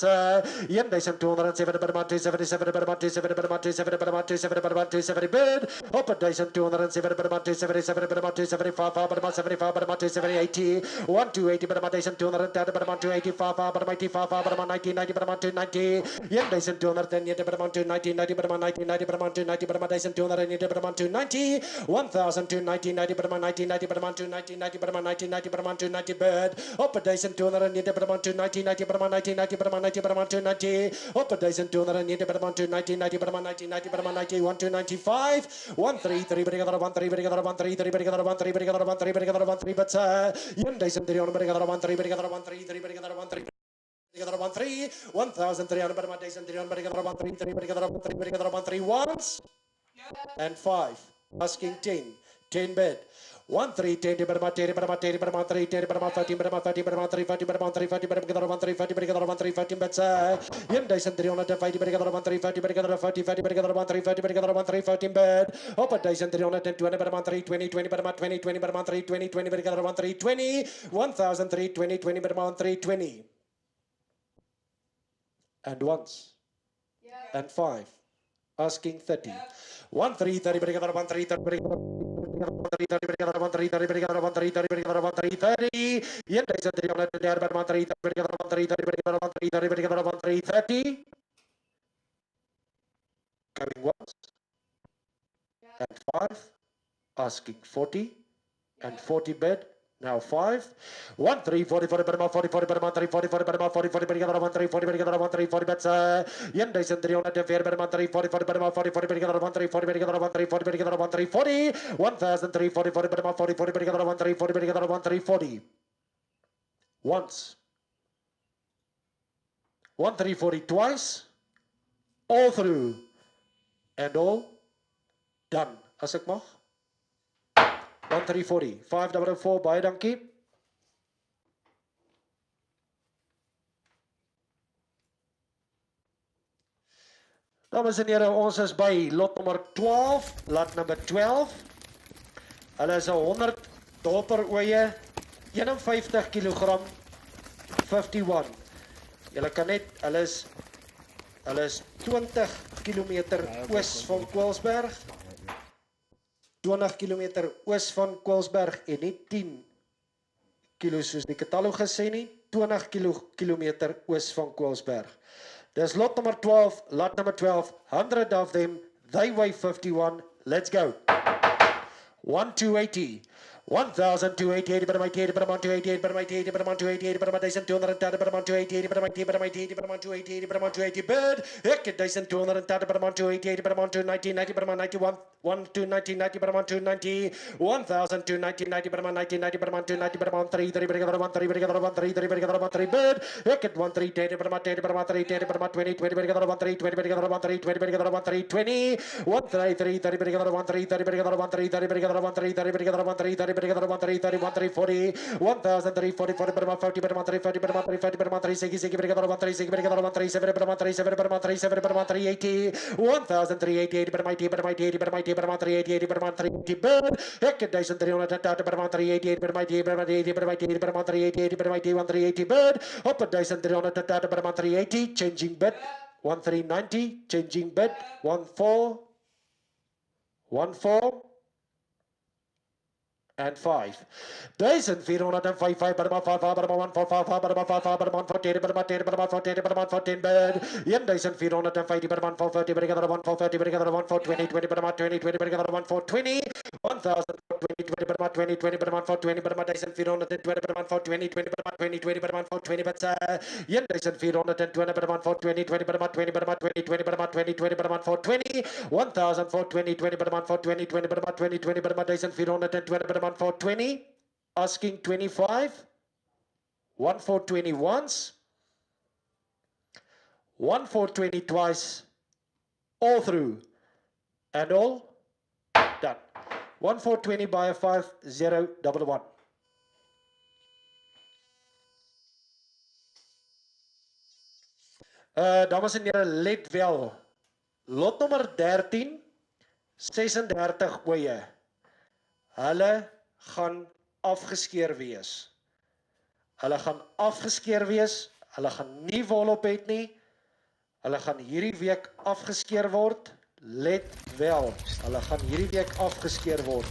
1,207, per month 77, per month 27, per month 27, per month 27, per month 27 bid. Op 1,207, per month 77, per month 75, per month 75, per month 80, 1,280, per month 1,210, per month 285, per month 85, per month 1990, per month 290, 1,210, per month 290, per month 1990, per month 290, per month 290 per month 290 1,290 per month 1990 per month 290 per month 1990 per month 290 bird op 1,290 per month 290 per month 1990 per month 90 per month 290 op 1,290 per month 290 per month 1990 per month 91 295 133 brigade 13 brigade 13 brigade 13 brigade 13 brigade 13 but 1,300 brigade 13 brigade 13 brigade 13 1,300 per month 1,300 brigade 13 brigade 13 once and 5, asking 10 bid. 1,310 per month 10 per month 10 per month 3 10 per month 13 per month 13 per month 340 per month 340 per month 340 per month 340 but 1,350 per month 340 per month 40 per month 340 per month 340 bid. Op 1,320 per month 320 20 per month 20 20 per month 320 20 per month 320 1,320 20 per month 320 and once and 5, asking 30. 1,330 brigade 1,330 brigade 1,330 brigade 1,330 brigade 1,330 brigade 1,330 1,330 per month 330 brigade 1,330 brigade 1,330 brigade 1,330 coming once and 5, asking 40 and 40 bid. Now 5, 1,340 per month, 40 per month, 340 per month, 40 per month, 340 per month, 340 bets. 1,300 per month, 340 per month, 40 per month, 340 per month, 340 per month, 340, 1,340 per month, 40 per month, 340 per month, 340. Once 1340 twice, all through, and all done. As ek mag. 1340, 504, baie dankie. Dames en here, ons is by lot nummer 12, lot nummer 12. Hulle is 100 dorperoeie, 51 kg, 51. Julle kan net, hulle is 20 km oos van Koelsberg, 20 km oos van Koelsberg en nie 10 kilo soos die katalogus sê nie, 20 km oos van Koelsberg. Dis lot nummer 12, lot nummer 12, 100 of them, they weigh 51, let's go. 1280, 1280, but my 288, but my 288, but my 288, but my 288, but my 1230, but my 288, but my 288, but my 288, but my 280, bird, heck, 1230, but my 288, but my 290, but my 91, 1290, but my 290, 1290, but my 1990, but my 290, but my 330, but my 130, but my 130, but my 130, bird, heck, 1310, but my 10, but my 310, but my 20, 20, but my 320, but my 320, but my 320, 133, but my 130, but my 130, but my 130, but my 130, 130, 1,340, but my 50, but my 350, but my 350, but my 360, but my 360, but my 370, but my 370, but my 370, but my 380, 1,388, but my 80, but my 80, but my 388, but my 380, but heck, 1,330, but my 388, but my 80, but my 80, but my 80, but my 388, but my 1,380, but up at 1,330, but my 380, changing bid, 1,390, changing bid, 1,4, 1,4. And 5. 1,455, but about 5, but about 145, but about 5, but about 14, but about 10, but about 14, but about 14 bed. 1,450, but about 430, but together 1,430, but together 1,420, 20, but about 20, 20, but together 1,420, 1,420, 20, but about 20, 20, but about 420, but about 1,420, but about 420, 20, but about 20, 20, but about 420, but 1,420, but about 420, 20, but about 20, but about 20, 20, but about 20, 20, but about 420, 1,420, 20, but about 420, 20, but about 20, 20, but about 1,420, but 420, asking 25, 1,420 once, 1,420 twice, all through, and all done. 1,420 by a 5,011. Dames en heren, let wel. Lot nummer 13, 36 oeye. Hulle gaan afgeskeer wees. Hulle gaan afgeskeer wees. Hulle gaan nie wol op het nie. Hulle gaan hierdie week afgeskeer word. Let wel, hulle gaan hierdie week afgeskeer word.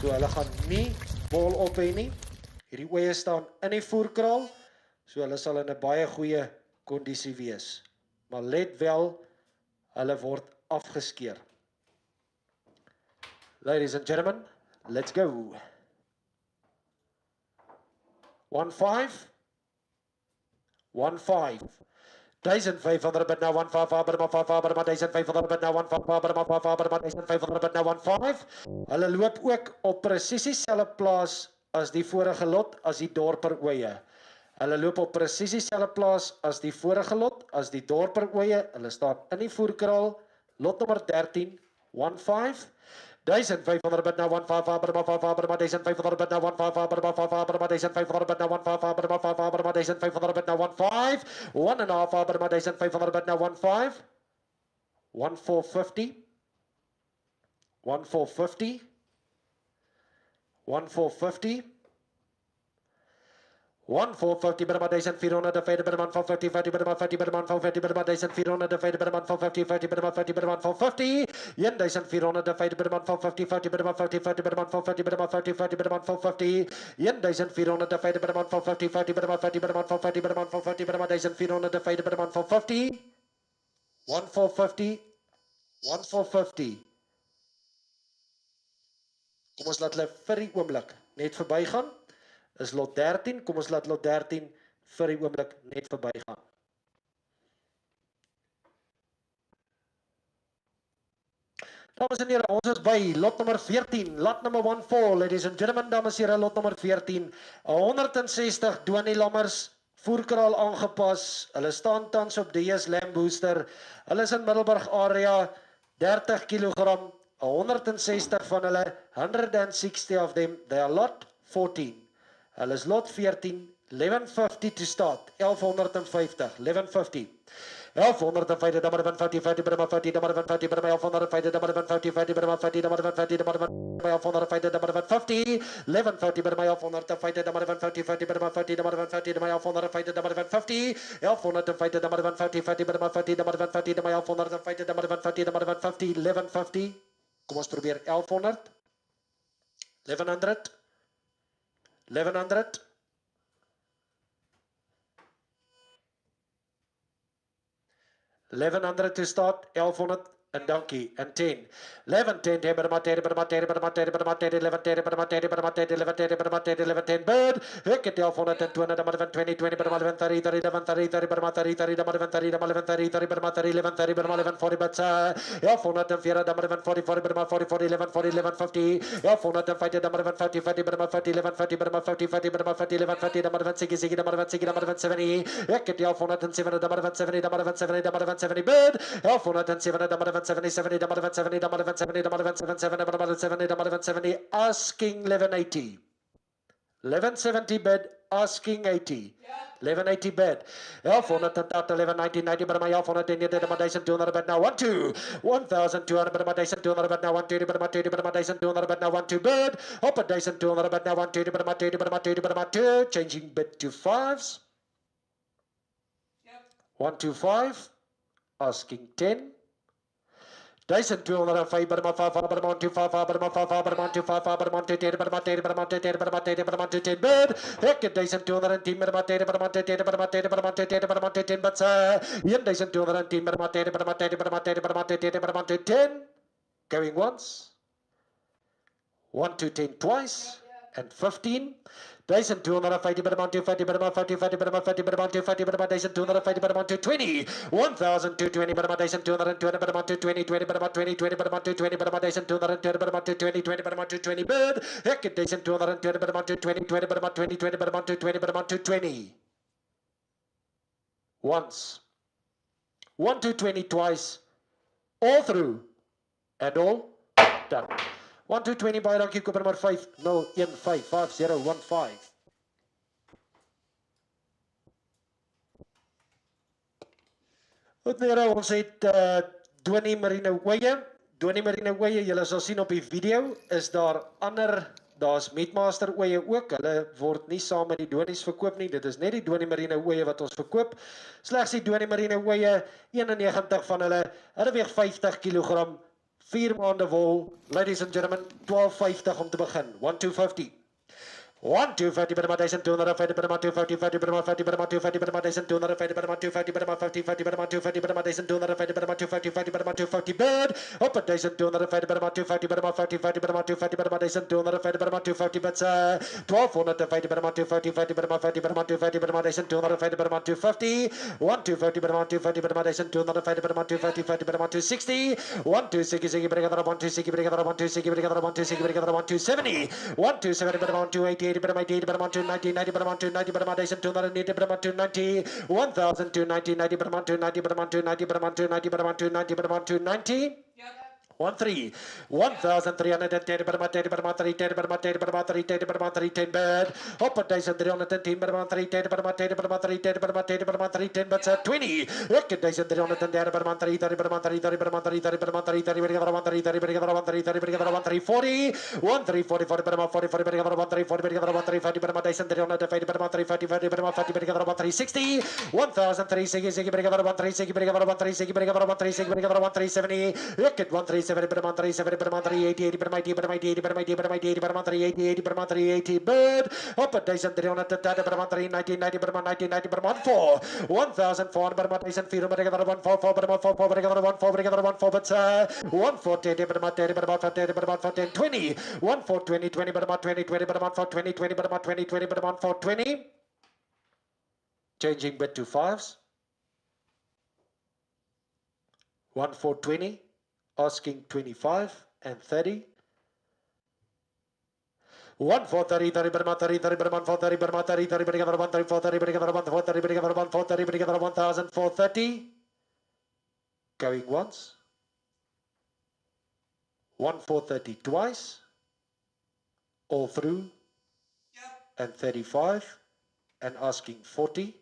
So hulle gaan nie wol op het nie. Hierdie oeye staan in die voerkraal. So hulle sal in 'n baie goeie kondisie wees. Maar let wel, hulle word afgeskeer. Ladies and gentlemen, let's go. 1,5. 1,5. 1,500 bid now 1,5, but my 5, but my 1,500 bid now 1,5, but my 5, but my 1,500 bid now 1,5. Hulle loop ook op presies dieselfde plaas as die vorige lot, as die dorper oeye. Hulle loop op presies dieselfde plaas as die vorige lot, as die dorper oeye. Hulle staan in die voerkraal, lot nummer 13, 1,5. 1,500 bid now 1,5, but my 5, but my 1,500 bid now 1,5, but my 5, but my 1,500 bid now 1,5, but my 5, but my 1,500 bid now 1,5, 1,5, but my 1,500 bid now 1,5, 1,450, 1,450, 1,450, 1,450, but about 1,400, the fade, but about 450, 50, but about 50, but about 450, but about 1,400, the fade, but about 450, 50, but about 50, but about 450, 1,400, the fade, but about 450, 50, but about 50, 50, but about 450, but about 50, 50, but about 450, 1,400, the fade, but about 450, 50, but about 50, but about 450, but about 450, but about 1,400, the fade, but about 450, 1,450, 1,450. Kom ons laat hulle vir die oomblik net verbygaan. Is lot 13, kom ons laat lot 13 vir die oomblik net verbygaan. Dames en heren, ons is by lot nummer 14, lot nummer 14, ladies and gentlemen, dames en heren, lot nummer 14, 160 Doanie Lammers, voerkraal aangepas. Hulle staan tans op DS Lamb Booster. Hulle is in Middelburg area, 30 kilogram, 160 van hulle, 160 of them, they are lot 14. Hulle is lot 14, 1150 to start, 1150, 1150. 1150, number 150, 50, number 50, number 150, number 1150, number 150, 50, number 150, number 150, number 1150, number 150, 1150, number 1150, number 150, 50, number 150, number 150, number 1150, number 150, 1150, number 150, 50, number 150, number 150, number 1150, number 150, number 150, 1150. Kom ons probeer 1100, 1100, 1100. 1100 to start, 1100 and donkey, and 10. 11, 10, 10, 11, 10, bird, hook it, 1100, 200, 20, 20, 30, 30, 11, 30, 30, 30, 30, 11, 30, 11, 30, 30, 11, 30, 11, 40, but 1100, 40, 40, 40, 40, 11, 40, 11, 50, 1100, 50, 50, 50, 50, 11, 50, 50, 50, 50, 11, 50, 60, 60, 70, hook it, 1170, 70, 70, 70, bird, 1170, 70, 70, 70, 70, asking 1180. 1170 bid, asking 80. 1180 bid. 1100, 1190, 90, but my 1110, 200 bid now, 1, 2. 1200, but my 200 bid now, 1, 2, but my 2, but my 200 bid now, 1, 2 bid. Up a 200 bid now, 1, 2, but my 2, but my 2, but my 2. Changing bid to 5s. 1, 2, 5. Asking 10. 1205, but my 5, but my 2, 5, but my 5, but my 2, 5, but my 2, 10, but my 10, but my 10, but my 10, but my 2, 10, bid. Heck, 1210, but my 10, but my 10, but my 10, but my 10, but my 10, but 1210, but my 10, but my 10, but my 10, but my 10, but my 10, going once, 1 to 10 twice, and 15. 1250, but amount to 50, but amount 50, 50, but amount 50, but amount to 50, but amount 250, but amount to 20. 1220, but amount 220, but amount to 20, 20, but amount 20, 20, but amount to 20, but amount 220, but amount to 20, 20, but amount to 20, bid. Heck, it 220, but amount to 20, 20, but amount 20, 20, but amount to 20, but amount to 20. Once. 1 to 20 twice. All through. And all done. 1 to 20 by Rocky Cooper nummer 5, 0, 1, 5, 5, 0, 1, 5. Goed meneer, ons het Donnie Marine Weie. Donnie Marine Weie, julle sal sien op die video, is daar ander, daar's Meatmaster Weie ook. Hulle word nie saam met die Donnies verkoop nie. Dit is net die Donnie Marine Weie wat ons verkoop. Slegs die Donnie Marine Weie, 91 van hulle. Hulle weeg 50 kilogram. 4 maande wol, ladies and gentlemen, 1250 om te begin, 1250. 1250, but about 250, but about 250, 50, but about 50, but about 250, but about 250, but about 250, but about 50, 50, but about 250, but about 250, but about 250, 50, but about 250, bid. Up at 250, but about 250, but about 50, 50, but about 250, but about 250, but about 250, but 1250, but about 250, 50, but about 50, but about 250, but about 250, but about 250, 1250, but about 250, but about 250, but about 250, 50, but about 260, 1260, but about 160, but about 160, but about 160, but about 170, 170, but about 280. But my date, but I'm on 290, 90, but I'm on 290, but I'm on 290, but I'm on 290, 1,290, 90, but I'm on 290, but I'm on 290, but I'm on 290, but I'm on 290, but I'm on 290. 13, 1,310, but about 30, but about 310, but about 30, but about 310, but about 310 bed. Up at 310, but about 310, but about 30, but about 310, but about 30, but about 310, but 20. Look at 310, but about 330, but about 330, but about 330, but about 330, but about 330, but about 330, but about 340, 1340, but about 40, but about 340, but about 350, but about 350, but about 350, but about 50, but about 360, 1,360, but about 360, but about 360, but about 360, but about 370. Look at 1,370. 7, but I'm 37, but I'm 380, 80, but I'm 80, but I'm 80, but I'm 80, but I'm 80, but I'm 380, 80, but I'm 380, bird. Up at 3,330, but I'm 390, 90, but I'm 90, 90, but I'm 4. 1,400, but I'm 1,400, but I got 144, but I'm 44, but I got 144, but I got 144, but 140, but I'm 30, but I'm 30, but I'm 10, 20. 1,420, 20, but I'm 20, 20, but I'm 420, 20, but I'm 20, 20, but I'm 420. Changing bid to 5s. 1,420. Asking 25 and 30. 1 4 30 30 Burma 30 30 Burma 4 30 Burma 30 30 Burma 1 30 4 30 Burma 1 4 30 Burma 1 4 30 Burma 1430. Going once. 1 430 twice. All through. And 35. And asking 40.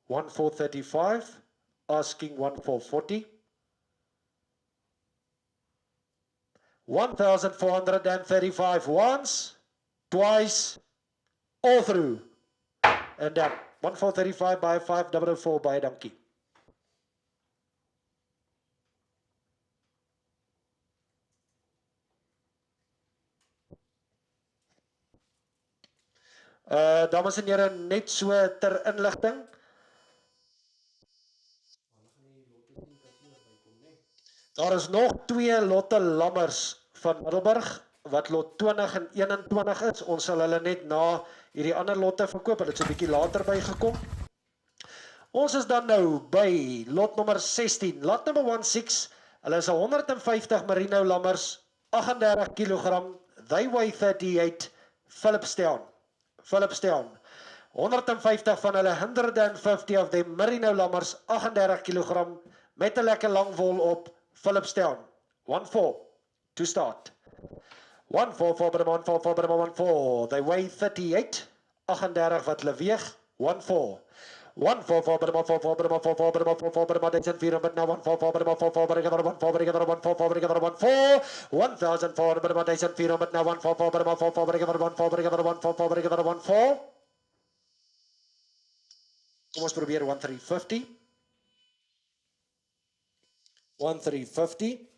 1 435. Asking 1 440. 1435 once, twice, all through. And done. 1435 by 5004 by donkey. Dames en heren, net so ter inligting. Daar is nog 2 lotte lammers van Middelburg wat lot 20 en 21 is. Ons sal hulle net na hierdie ander lotte verkoop. Hulle het so 'n bietjie later bygekom. Ons is dan nou by lot nommer 16. Lot number 16. Hulle is 150 merino lammers, 38 kg. They weigh 38. Philipstown. 150 van hulle, 150 of them merino lammers, 38 kg met 'n lekker lang wol op. Philipstown. 1-4 to start. 1-4 for Burma 1-4 for Burma 1-4. They weigh 38. 38 wat hulle weeg. 1-4. 1-4 for Burma 4 for Burma 4 for Burma 4 for Burma 4 but now 1-4 for Burma 4 for Burma 1 for Burma 1 for Burma 1 for 1000 for Burma 4 but now 1-4 for Burma 4 for Burma 1 for Burma 1 for Burma 1 for. Kom ons probeer 1350. 1350.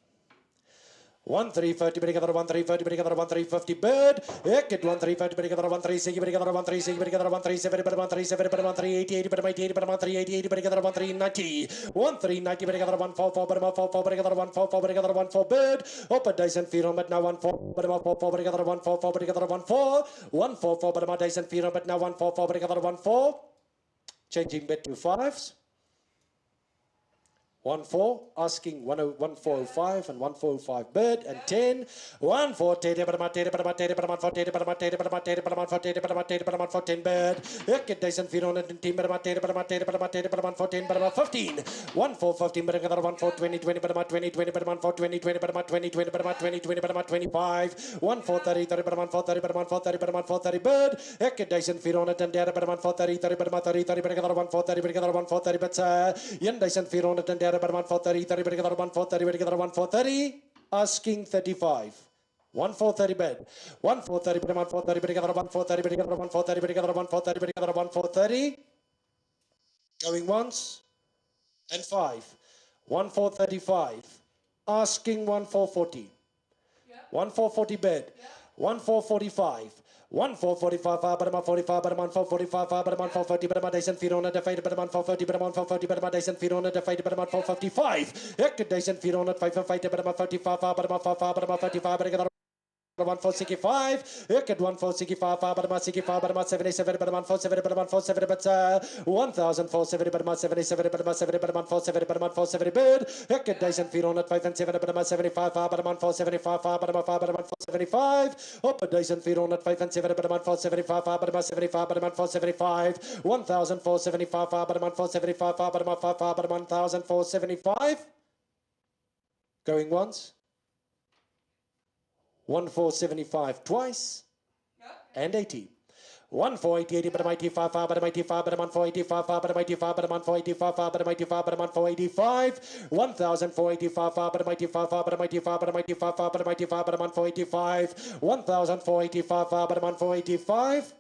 1350, break another 1350, break another 1350, bird. Ek het 1350, break another 1360, break another 1360, break another 1370, break another 1370, break another 1380, break another 1380, break another 1380, break another 1390. 1390, break another 144, break another 144, break another 144, break another 14, bird. Op 1400, now 14, break another 144, break another 144, break another 14. 144, break another 1400, now 144, break another 14. Changing bit to fives. 1-4, asking 1-405 and 1-405 bid, and 10, 1-4, 10 bid, 1410 15, 1-4-15, 1-4-20, 20, 20, 20, 20, 20, 20, 25, 1-4-30, 30, 4-30, 4-30 bid, 1430, 1-430 bid, 1430 Berman 430, 1-430, asking 35. 1-430 bid. 1-430, Berman 430, 1-430, going once and 5. 1-435, asking 1-440. 1-440 bid. 1-445. 1-445, Berman 45, Berman 445, Berman 440, Berman 1400, divided Berman 440, Berman 440, Berman 1400, divided Berman 455. 1455, Berman 45, Berman 45, Berman 45, 1-465, ik het 1-465, Berman 65, Berman 77, Berman 47, Berman 47, but 1047, Berman 77, Berman 7, Berman 47, Berman 47 bid, ik het 1475, Berman 75, Berman 475, Berman 5, Berman 475, op 1475, Berman 475, Berman 75, Berman 475, 1475, Berman 475, Berman 5, Berman 1475, going once. 1-475 twice, and 80. 1-480, but 85, but 85, but 1-485, but 85, but 1-485, but 85, but 1-485, 1,485, but 85, but 85, but 85, but 85, but 1-485, 1,485, but 1-485,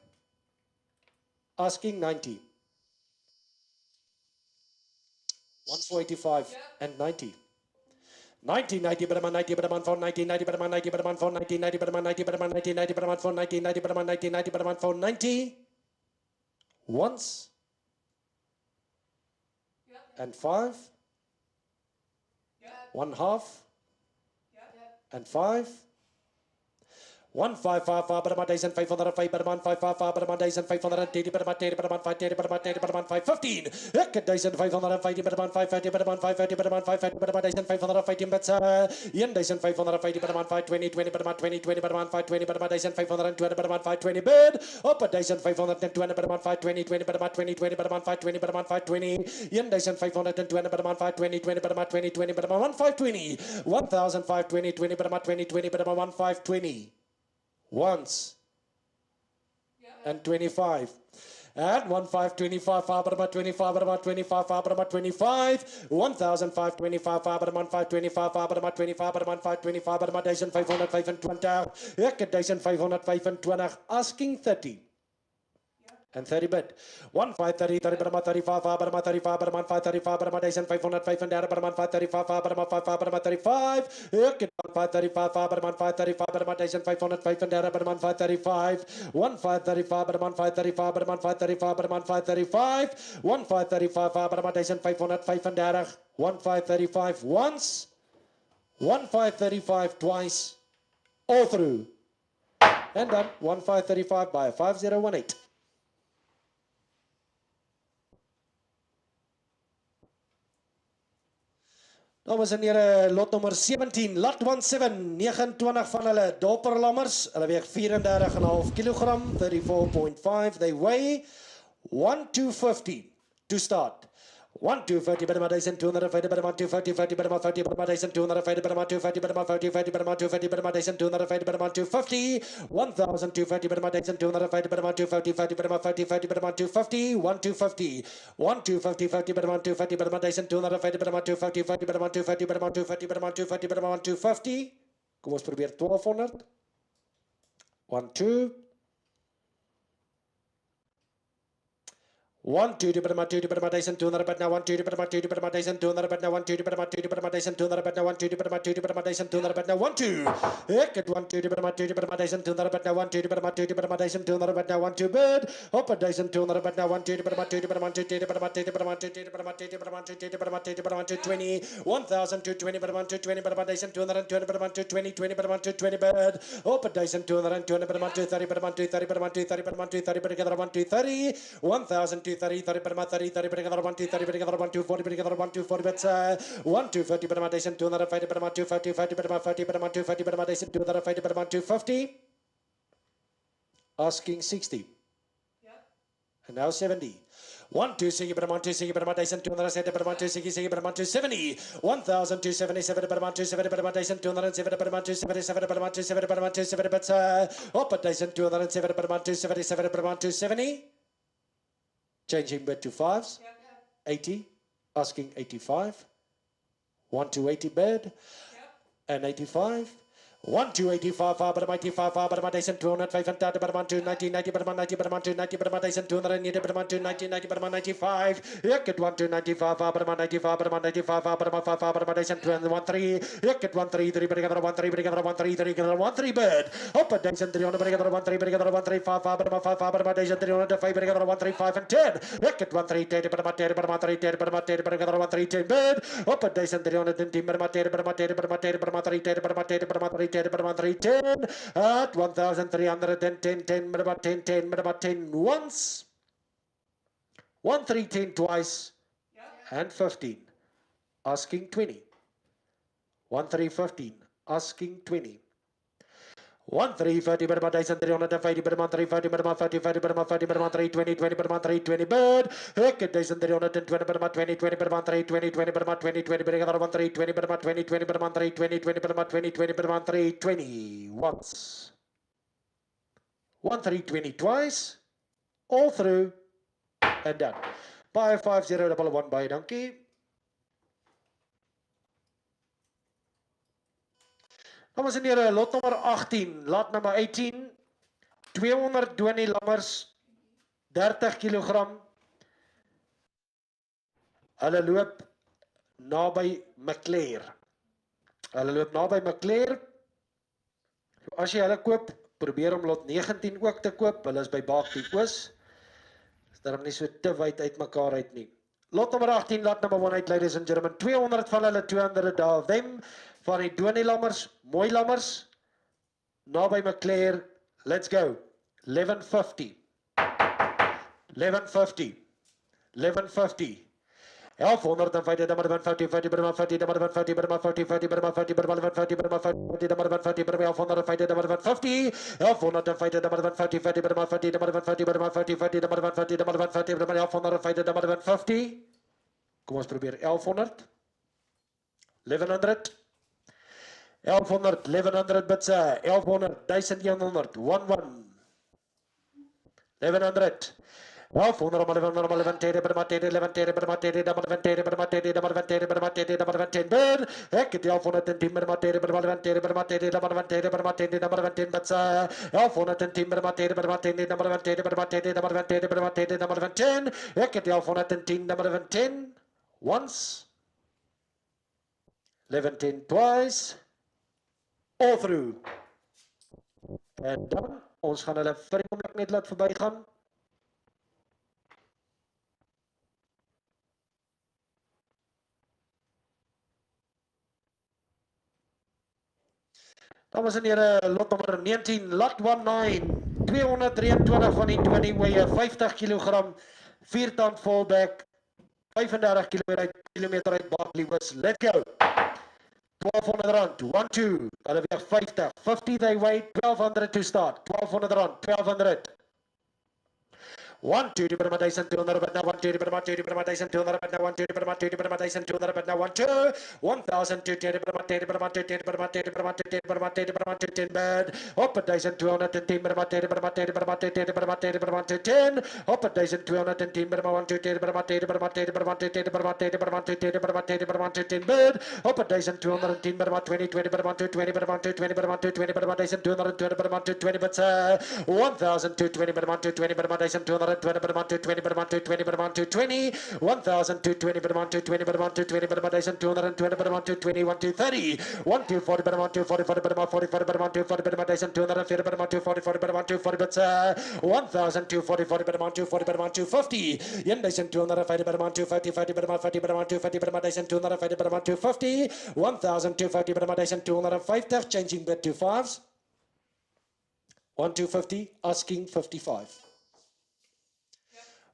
asking 90. 1-485 and 90. 1990, but I'm 90, but I'm on 1990, but I'm 90, but I'm on 1990, but I'm 90, but I'm 1990, but I'm on 1990, but I'm 1990, but I'm on 90. Once. And 5. 1/2. And 5. 155 per month, 505 per month, 555 per month, 580 per month, 80 per month, 580 per month, 80 per month, 515. 1,550 per month, 550 per month, 550 per month, 550 per month, 1,550 per month, 1,550 per month, 520, 20 per month, 20, 20 per month, 520 per month, 1,520 per month, 520 bid. Up 1,520 per month, 520, 20 per month, 20, 20 per month, 520 per month, 520. 1,520 per month, 520, 20 per month, 20, 20 per month, 520. 1,520, 20 per month, 20, 20 per month, 520. Once and 25 and 1,525 5 about 25 about 25 5 about 25 1,525 5 about 525 5 about 25 about 525 about 1,520 asking 30 and 30 bid. 1,530 30 per month 35 per month 35 per month 535 per month 1,505 and per month 535 per month 5 per month 35 535 per month 535 per month 1,505 and per month 535 1,535 per month 535 per month 535 per month 535 1,535 per month 1,505 and 1,535 once 1,535 twice all through and done 1,535 by a 5018. Dames en heren, lot nummer 17, lot 17, 29 van hulle dopperlammers, hulle weeg 34,5 kilogram, 34.5, they weigh 1,250 to start. 1,250 per month, 1,250 per month, 250 per month, 50 per month, 1,250 per month, 250 per month, 50 per month, 250 per month, 1,250 per month, 250, 1,250 per month, 1,250 per month, 250 per month, 50 per month, 250, 1,250, 1,250 per month, 250 per month, 1,250 per month, 250 per month, 250 per month, 250 per month, 250 per month, 250. Kom ons probeer 1,200. 1, 2. 1,2 per month, 2 per month, 1,200 per now, 1,2 per month, 2 per month, 1,200 per now, 1,2 per month, 2 per month, 1,200 per now, 1,2 per month, 2 per month, 1,200 per now, 1,2. Ik het 1,2 per month, 2 per month, 1,200 per now, 1,2 per month, 2 per month, 1,200 per now, 1,2 bid. Op 1,200 per now, 1,2 per month, 2 per month, 2 per month, 2 per month, 2 per month, 2 per month, 2 per month, 2 per month, 220, 1,220 per month, 220 per month, 1,220 per month, 220, 20 per month, 220 bid. Op 1,220 per month, 230 per month, 230 per month, 230 per month, 230 per together, 1,230, 1,230, 30 per month, 30 per together, 1,230 per together, 1,240 per together, 1,240 bits, 1,250 per month, 250 per month, 250 per month, 50 per month, 250 per month, 250 per month, 250. Asking 60. And now 70. 1,260 per month, 260 per month, 270 per month, 260 per month, 270. 1,277 per month, 270 per month, 207 per month, 277 per month, 270 per month, 270 bits, up at 207 per month, 277 per month, 270. Changing bid to fives. 80. Asking 85. 1,280 bid. And 85. 1,285 per month, 85 per month, 205 per month, 290 per month, 90 per month, 290 per month, 290 per month, 290 per month, 95. Ik het 1,295 per month, 95 per month, 95 per month, 5 per month, 213. Ik het 133 per together, 1,3 per together, 1,3 together, 1,3 bid. Op 1,300 per together, 1,3 per together, 1,35 per month, 5 per month, 1,305 per together, 1,35 and 10. Ik het 1,310 per month, 10 per month, 310 per month, 10 per together, 1,310 bid. Op 1,310 per month, 10 per month, 10 per month, 10 per month, 310 per month, 10 per month, 310 per month, 310 at 1,310, 10 per month, 10, 10 per month, 10 once. 1,310 twice. And 15. Asking 20. 1,315. Asking 20. 1,350 per month, 1,350 per month, 350 per month, 50 per month, 50 per month, 320, 20 per month, 320 bid. Ik het 1,320 per month, 20, 20 per month, 320, 20 per month, 20, 20 per together, 1,320 per month, 20, 20 per month, 320, 20 per month, 20, 20 per month, 320 once. 1,320 twice. All through and done. By 5011 by donkey. Dames en heren, lot nummer 18, lot nummer 18, 220 lammers, 30 kilogram. Hulle loop naby Maclear. Hulle loop naby Maclear. As jy hulle koop, probeer om lot 19 ook te koop. Hulle is by Baaktie Oos. Is daarom nie so te wyd uit mekaar uit nie. Lot nummer 18, lot number 1 uit, ladies and gentlemen. 200 van hulle, 200 daar. Them van die Donnie lammers, mooi lammers. naby McClare, let's go. 1150. 1150. 1150. 1150, number 150, 50, 50, number 150, 50, 50, 50, 50, 50, number 150, 1150, number 150, 1150, number 150, 50, 50, number 150, 50, 50, number 150, number 150, 1150, number 150. Kom ons probeer 1100. 1100. 1100, 1100 bitse, 1100, 1100, 11. 1100. 1100, 1110, 1110, bid. Ek het 1110, 1110, bitse. 1110, 1110, ek het 1110, once. 1110 twice. All through. En dan, ons gaan hulle vir die oomblik net laat verby gaan. Dames en here, lot nummer 19, lot 19, 223 van die 20 weigh 50 kg, 4-tand fallback, 35 kilometer uit Barkley Woods. Let's go. 1200 rand, 1, 2, hulle weeg 50, 50 they weigh, 1200 to start, 1200 rand, 1200. 1, 2, 200, 1, 2, 1, 2, 200, 1, 2, 200, 1, 2, 200, 1, 2, 1000, bed, op 1210, 10, op 1210, 10, bed, op 1210, 20, 1220, 20, changing bid to fives. 1250, asking 55.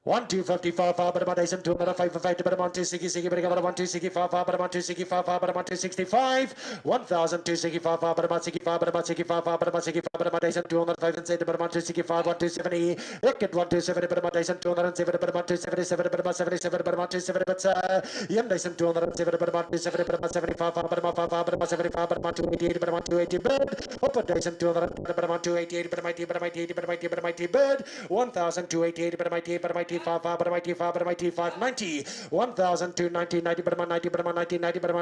1255, 205, 260, 165, 265, 265, 1265, 165, 170, Wicked 127, 207, 277, 1288, 1290, 1290, 90, 90,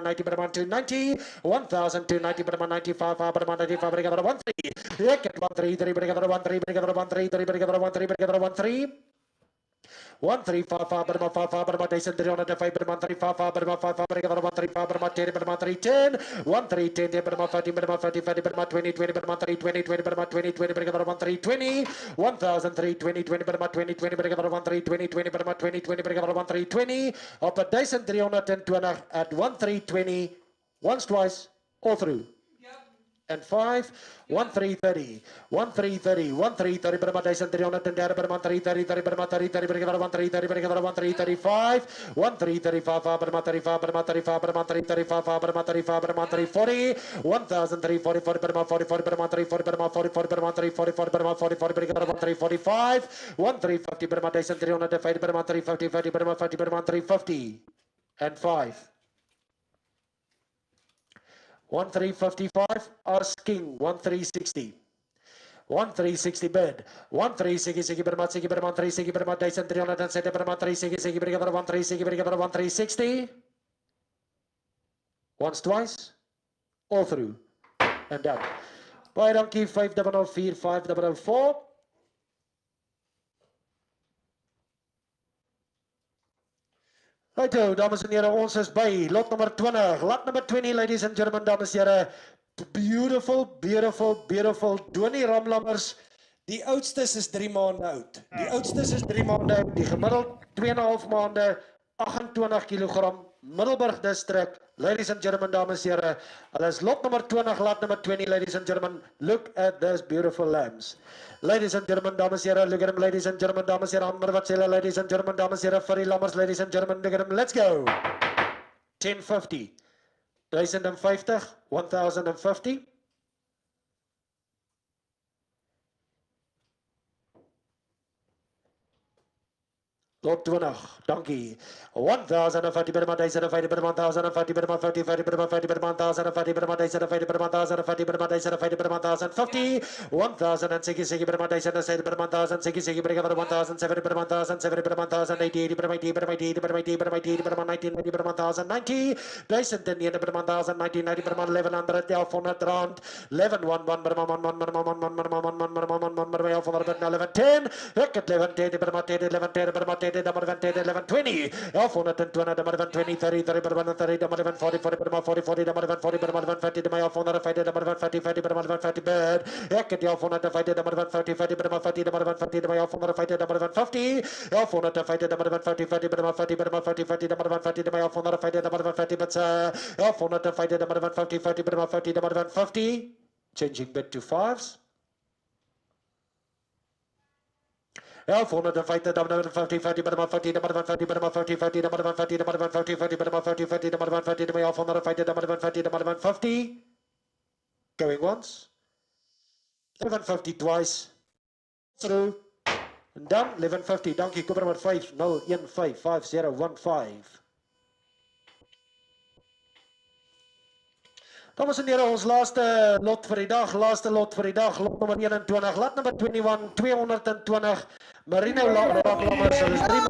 90, 90, 1290, 95, 135, 1320, op 1320 at 1320, once, twice, all through. And 5, 1330, 1330, 1330, 1330, 1335, 1350, and 5. 1355, asking 1360. 1360 bid. 1360 1360. Once, twice, all through. And done. Baie dankie 5004 5004. Righto, dames en here, ons is by lot nummer 20. Lot number 20, ladies and gentlemen, dames en here. Beautiful, beautiful, beautiful. Donnie Ramlammers. Die oudstes is 3 maande oud. Die oudstes is 3 maande oud. Die gemiddeld 2,5 maande, 28 kg, Middelburg district, Ladies and gentlemen, dames en heren, hulle is lot nummer 20, lot number 20, ladies and gentlemen. Look at those beautiful lambs. Ladies and gentlemen, dames en heren, look at them, ladies and gentlemen, dames en heren, wat sê hulle, ladies and gentlemen, dames en heren, vir die lammers, ladies and gentlemen, look at them, let's go. 1050, 1050, 1050. Lot 20, dankie. 1050 per maand, 1050 per maand, 1050 per maand, 50 per maand, 50 per maand, 1050 per maand, 1050 per maand, 1050 per maand, 1050 per maand, 1050, 1060 per maand, 1060 per maand, 1060 per maand, 1070 per maand, 1070 per maand, 1080 per maand, 80 per maand, 80 per maand, 80 per maand, 80 per maand, 1990 per maand, 1090, 1090 per maand, 1990 per maand, 1100, 1100 rand, 1111 per maand, 1110, ek het 1110 per maand, 1110 per maand, 1120, 1120, 1120, 30, 30 per maand, 30, 1140, 40 per maand, 40, 40, 1140 per maand, 1150, 1150, 1150 per maand, 1150 bed, ek het 1150, 1150, 50 per maand, 50, 1150, 1150, 1150, 1150, 1150, 50 per maand, 50 per maand, 50, 50, 1150, 1150, 1150, but 1150, 1150, 50 per maand, 50, 1150, changing bit to fives. 1150, 1150, 50 per maand, 50, 50 per maand, 50, 50, 50, 50, 50 per maand, 50, 50, 50, 1150, 1150, 1150, going once, 1150 twice, through, and done, 1150, dankie, koop nummer 50155015. Dames en heren, ons laaste lot vir die dag, lot nummer 21, lot nummer 21, 220, Merino Raklammers, hulle is 3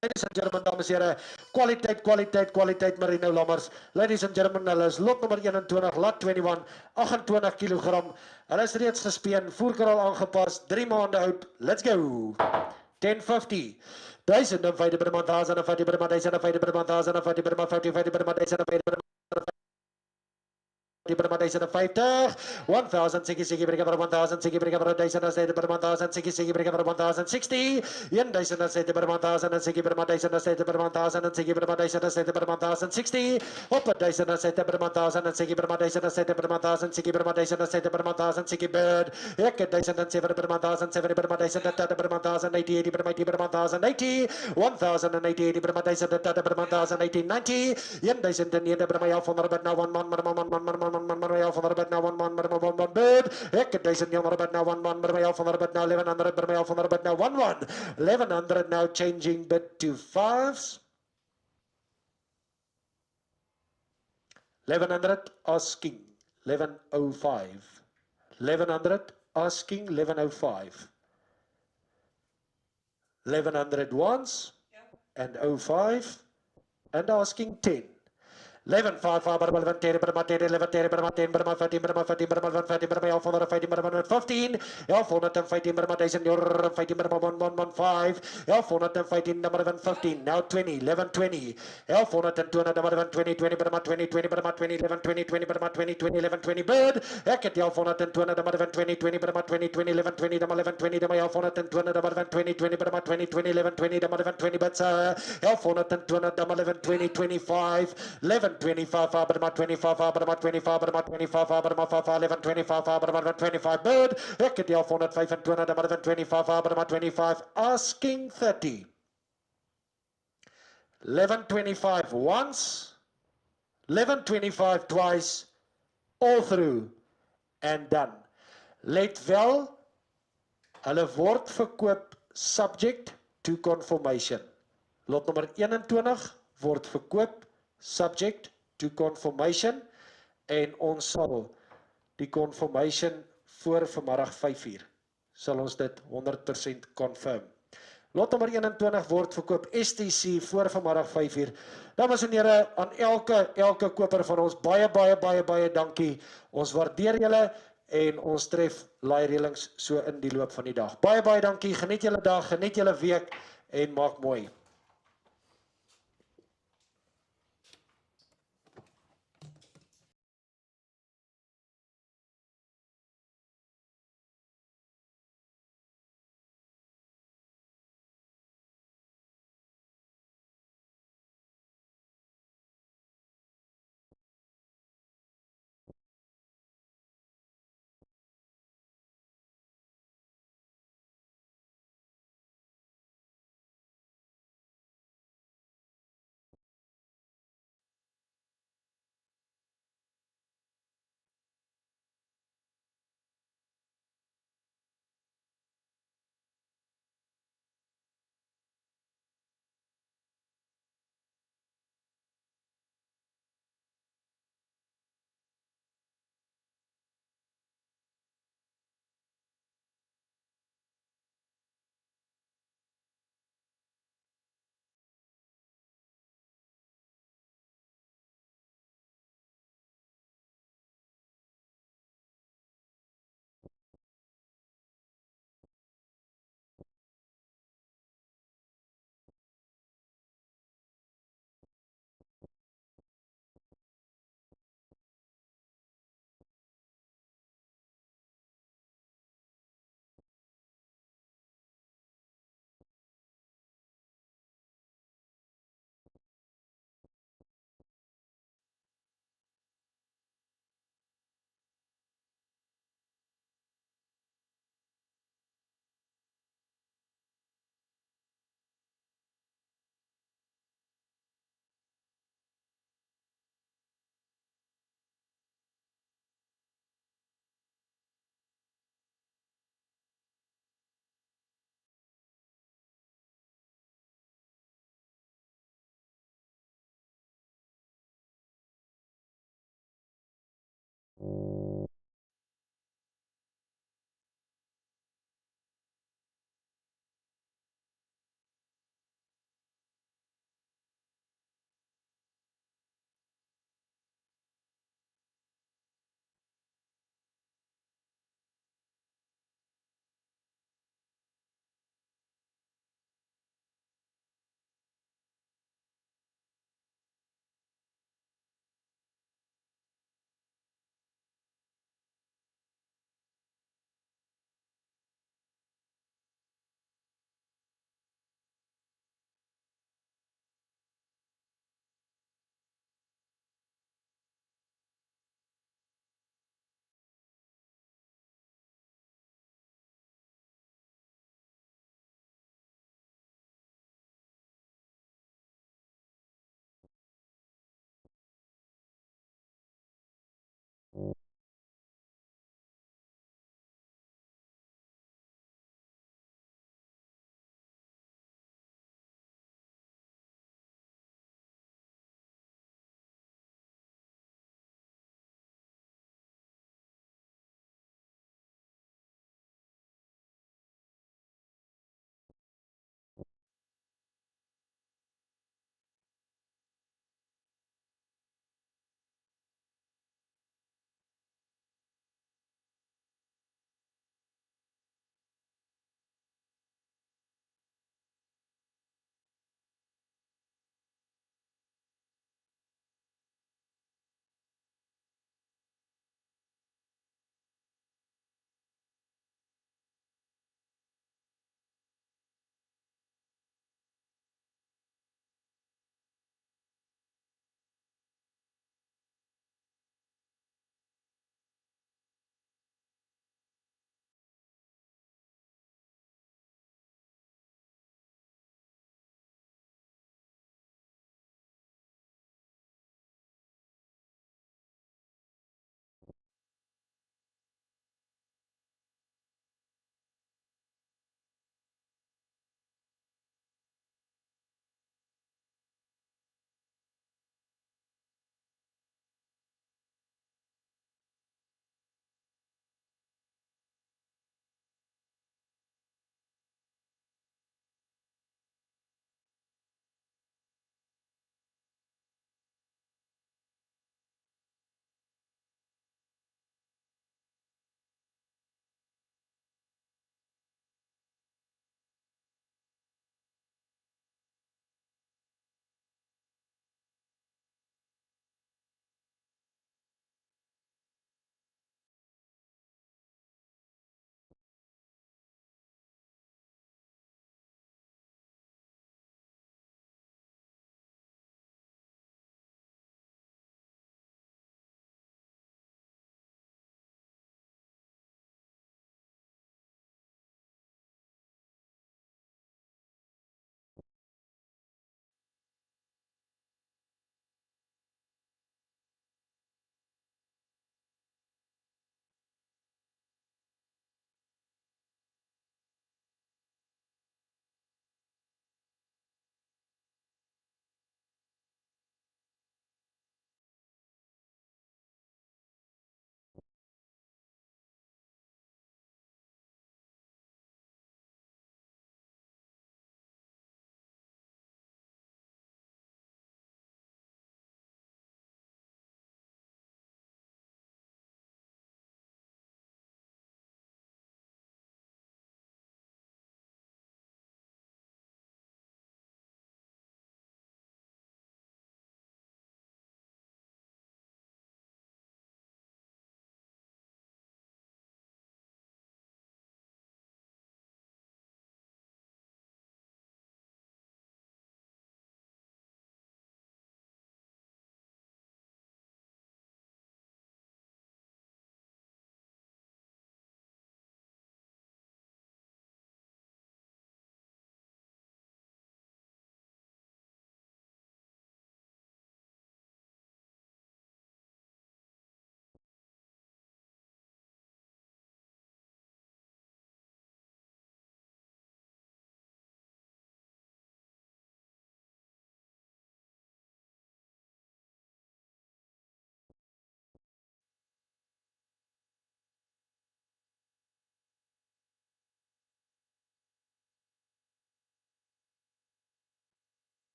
ladies and gentlemen, dames en heren, kwaliteit Merino Lammers. Ladies and gentlemen, hulle is lot nummer 21, lot 21, 28 kilogram. Hulle is reeds gespeen, voerkraal aangepas, 3 maande oud. Let's go. 1050. 1050 per maand, 1050 per maand, 1050 per maand, 1050 per maand, 50 per maand, 1050 per maand. 1050, 1000 sigi break per 1000 sigi break per 1000 per 1000 sigi break per 1060, 1000 per 1000 sigi per 1000 per 1000 sigi per 1000 per 1060, op 1000 per 1000 sigi per 1000 per 1000 sigi per 1000 per 1000 sigi bed, ek 1007 per 1007 per 1000 per 1080 per 80 per 1080, 1080 per 1000 per 1080, 1009 per 1100 per now 1 man van der bed now 1 man bed. Ek 1000 bed now 1 man van der bed now 1100 per van der bed now 1 1100 now changing bit to fives. 1100 asking 1105. 1100 asking 1105. 1100 once and 05 and asking 10. 11 5 5 per 11 10 per 10 11 10 per 10 per 15 per 15 per 15 per 1115 per 15 1115 per 1000 euro 15 per 115 1115 number 15 now 20 11 20 1120 number 20 20 per 20 20 per 20 11 20 20 per 20 20 11 20 bid ek het 1120 number 20 20 per 20 20 11 20 number 11 20 number 1120 number 20 20 per 20 20 11 20 number 20 bid 1120 number 11 20 25 11 25 but about 25 but about 25 but about 25 but about 11 25 but about 25 bid ek het 1125 but about 25 but about 25 asking 30 1125 once 1125 twice all through and done. Let wel hulle word verkoop subject to confirmation. Lot nummer 21 word verkoop subject to confirmation en ons sal die confirmation voor vanmiddag 5 uur sal ons dit 100% confirm. Lot nummer 21 word verkoop STC voor vanmiddag 5 uur. Dames en here, aan elke koper van ons baie dankie. Ons waardeer julle en ons tref laai reëlings so in die loop van die dag. Baie dankie. Geniet julle dag, geniet julle week en maak mooi.